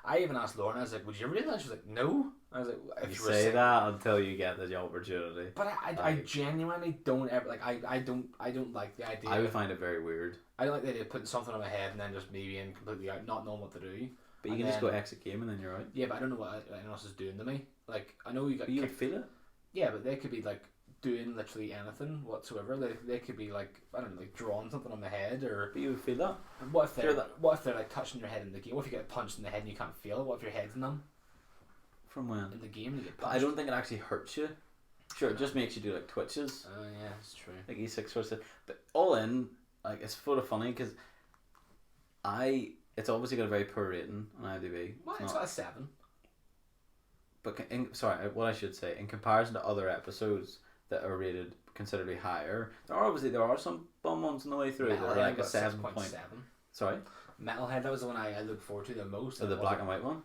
B: I even asked Lauren. I was like, "Would you ever do that?" She was like, "No." I was like, "If
A: you
B: were
A: say that until you get the opportunity."
B: But I genuinely don't ever like. I don't like the idea.
A: I would find it very weird.
B: I don't like the idea of putting something on my head and then just me being completely out, not knowing what to do.
A: But you can just go exit game and then you're out.
B: Yeah, but I don't know what anyone else is doing to me. Like, I know you got.
A: But you would feel it.
B: Yeah, but they could be like doing literally anything whatsoever. They could be like, I don't know, like drawing something on the head or.
A: But you would feel that.
B: What if they're like touching your head in the game? What if you get punched in the head and you can't feel it? What if your head's numb?
A: From when?
B: In the game, you get punched.
A: But I don't think it actually hurts you. Sure, it just makes you do like twitches.
B: Oh yeah, that's true.
A: Like E6 sort of, but all in, like it's sort of funny because it's obviously got a very poor rating on IMDb.
B: Well, it's got a 7.
A: But what I should say, in comparison to other episodes that are rated considerably higher, there are some bum ones on the way through. They're like a 7.7. Sorry,
B: Metalhead. That was the one I looked forward to the most.
A: So the black and white one.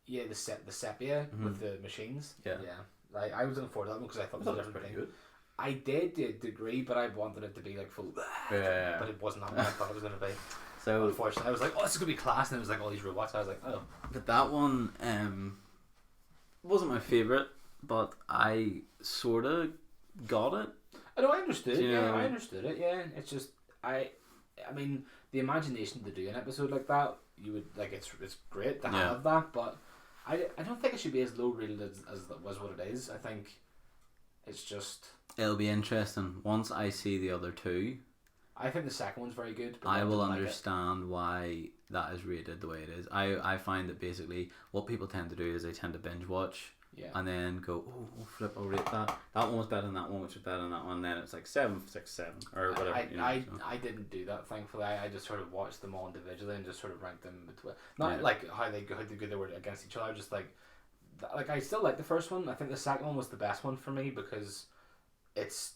B: Yeah, the sepia with the machines.
A: Yeah.
B: Like I was looking forward to that one because I thought it was a different thing. Good. I did to a degree, but I wanted it to be like full.
A: Yeah.
B: But it wasn't what I thought it was going to be.
A: So
B: unfortunately, I was like, "Oh, this is gonna be class," and it was like all these robots. I was like, "Oh."
A: But that one wasn't my favorite, but I sort of got it.
B: I know, I understood. I understood it. Yeah, it's just I mean, the imagination to do an episode like that, you would like. It's great to have that, but I don't think it should be as low rated as what it is. I think it's just.
A: It'll be interesting once I see the other two.
B: I think the second one's very good. But
A: I will understand why that is rated the way it is. I find that basically what people tend to do is they tend to binge watch and then go, oh flip, I'll rate that. That one was better than that one, which was better than that one. And then it's like 7, 6, 7 or whatever.
B: I didn't do that. Thankfully, I just sort of watched them all individually and just sort of ranked them between. Not like how good they were against each other. Just like I still like the first one. I think the second one was the best one for me because it's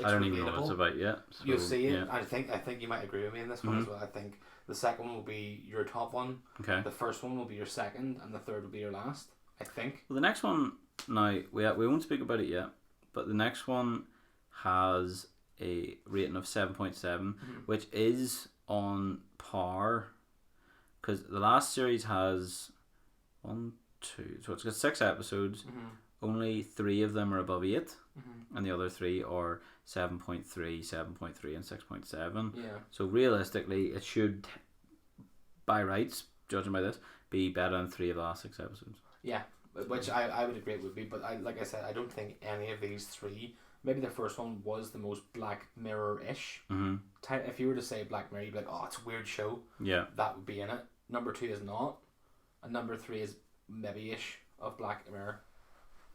A: I don't even know what it's about yet. So,
B: you'll see it.
A: Yeah.
B: I think you might agree with me in this one as well. I think the second one will be your top one.
A: Okay.
B: The first one will be your second, and the third will be your last. I think.
A: Well, the next one now we won't speak about it yet, but the next one has a rating of 7.7, which is on par, because the last series has 1, 2, so it's got 6 episodes. Only 3 of them are above 8, and the other 3 are 7.3, 7.3, and 6.7.
B: Yeah.
A: So realistically, it should, by rights, judging by this, be better than 3 of the last 6 episodes.
B: Yeah, which I would agree it would be, but like I said, I don't think any of these 3. Maybe the first one was the most Black Mirror-ish. Type. If you were to say Black Mirror, you'd be like, oh, it's a weird show.
A: Yeah.
B: That would be in it. Number 2 is not, and number 3 is maybe-ish of Black Mirror.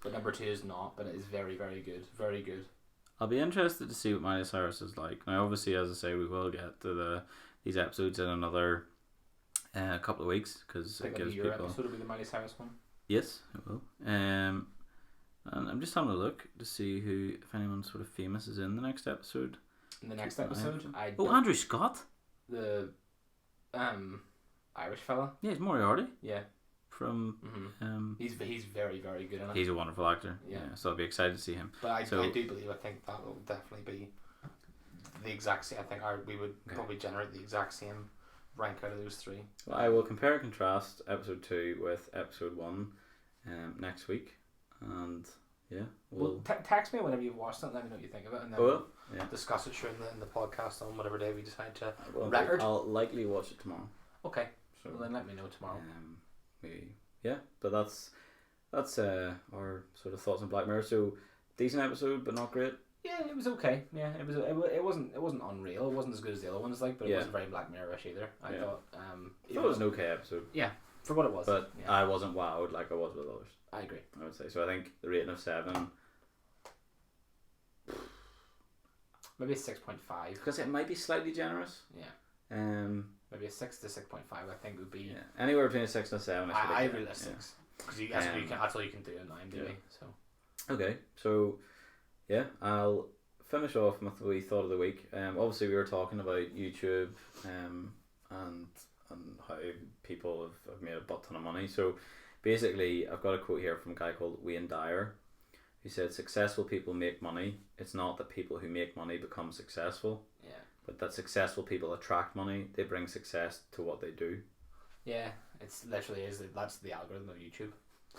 B: But number 2 is not, but it is very, very good. Very good.
A: I'll be interested to see what Miley Cyrus is like. Now, obviously, as I say, we will get to these episodes in another couple of weeks, because it gives
B: your
A: people.
B: episode will be the Miley Cyrus one.
A: Yes, it will. And I'm just having a look to see if anyone sort of famous is in the next episode.
B: In the next episode,
A: Andrew Scott,
B: the Irish fella.
A: Yeah, he's Moriarty.
B: Yeah.
A: From
B: he's very, very good in it.
A: He's a wonderful actor. Yeah. So I'll be excited to see him.
B: But I do believe, I think that will definitely be the exact same. I think we would probably generate the exact same rank out of those 3.
A: Well, I will compare and contrast episode 2 with episode 1 next week, and yeah,
B: we'll text me whenever you've watched it and let me know what you think of it, and then we'll discuss it in the podcast on whatever day we decide to record.
A: I'll likely watch it tomorrow.
B: Okay. So well, then let me know tomorrow.
A: But that's our sort of thoughts on Black Mirror. So decent episode, but not great.
B: Yeah, it was okay. Yeah, it wasn't unreal. It wasn't as good as the other ones, but it wasn't very Black Mirror-ish either. I thought
A: it was an okay episode.
B: Yeah, for what it was.
A: But I wasn't wowed like I was with others.
B: I agree.
A: I would say so. I think the rating of 7.
B: Maybe a 6.5.
A: Because it might be slightly generous.
B: Yeah. Maybe a 6 to 6.5. I think would be
A: anywhere between a 6 and a 7.
B: I really like 6 because that's all you can do in IMDb.
A: Yeah.
B: So
A: okay, so I'll finish off with the wee thought of the week. Obviously we were talking about YouTube, and how people have made a butt ton of money. So basically, I've got a quote here from a guy called Wayne Dyer, who said, "Successful people make money. It's not that people who make money become successful.
B: Yeah. But
A: that successful people attract money. They bring success to what they do."
B: Yeah, it's literally that's the algorithm of YouTube.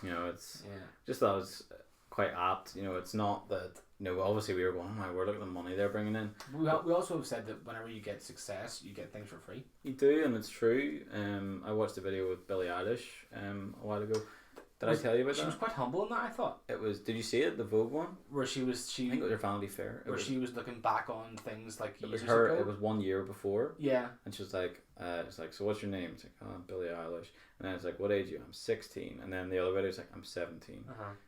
A: It's just that was quite apt. It's not that. Obviously we were going, oh my word, look at the money they're bringing in.
B: We also have said that whenever you get success, you get things for free.
A: You do, and it's true. I watched a video with Billie Eilish a while ago. Did I tell you about that?
B: She was quite humble in that, I thought.
A: It was. Did you see it? The Vogue one,
B: where she I
A: think it was her Vanity Fair.
B: She was looking back on things like
A: it was
B: years
A: her.
B: ago.
A: It was 1 year before.
B: Yeah.
A: And she was like, so what's your name? It's like, oh, Billie Eilish. And then it's like, what age are you? I'm 16. And then the other video is like, I'm 17.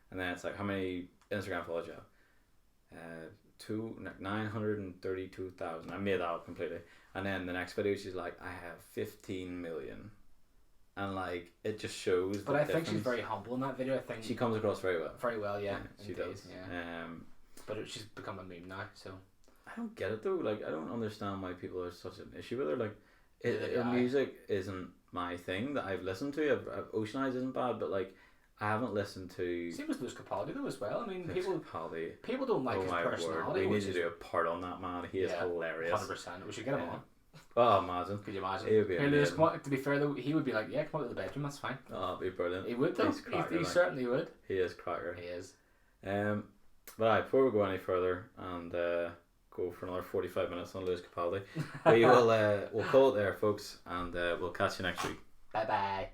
A: And then it's like, how many Instagram followers you have? 932,000. I made that up completely. And then the next video, she's like, I have 15 million. And like it just shows.
B: But I think she's very humble in that video. I think
A: she comes across very well.
B: Very well, yeah.
A: She does.
B: Yeah. But she's become a meme now, so.
A: I don't get it though. Like I don't understand why people are such an issue with her. Like, her music isn't my thing that I've listened to. Ocean Eyes isn't bad, but like I haven't listened to.
B: Same as Lewis Capaldi though as well. I mean, people don't like his
A: my
B: personality.
A: Word. We need to do a part on that man. He is hilarious.
B: 100%. We should get him on.
A: Oh, imagine.
B: Could you imagine?
A: He would be amazing.
B: To be fair though, he would be like, yeah, come out of the bedroom, that's fine.
A: Oh, that'd be brilliant.
B: He would though. He certainly would.
A: He is cracker.
B: He is.
A: But before we go any further and go for another 45 minutes on Lewis Capaldi, we'll call it there, folks, and we'll catch you next week.
B: Bye bye.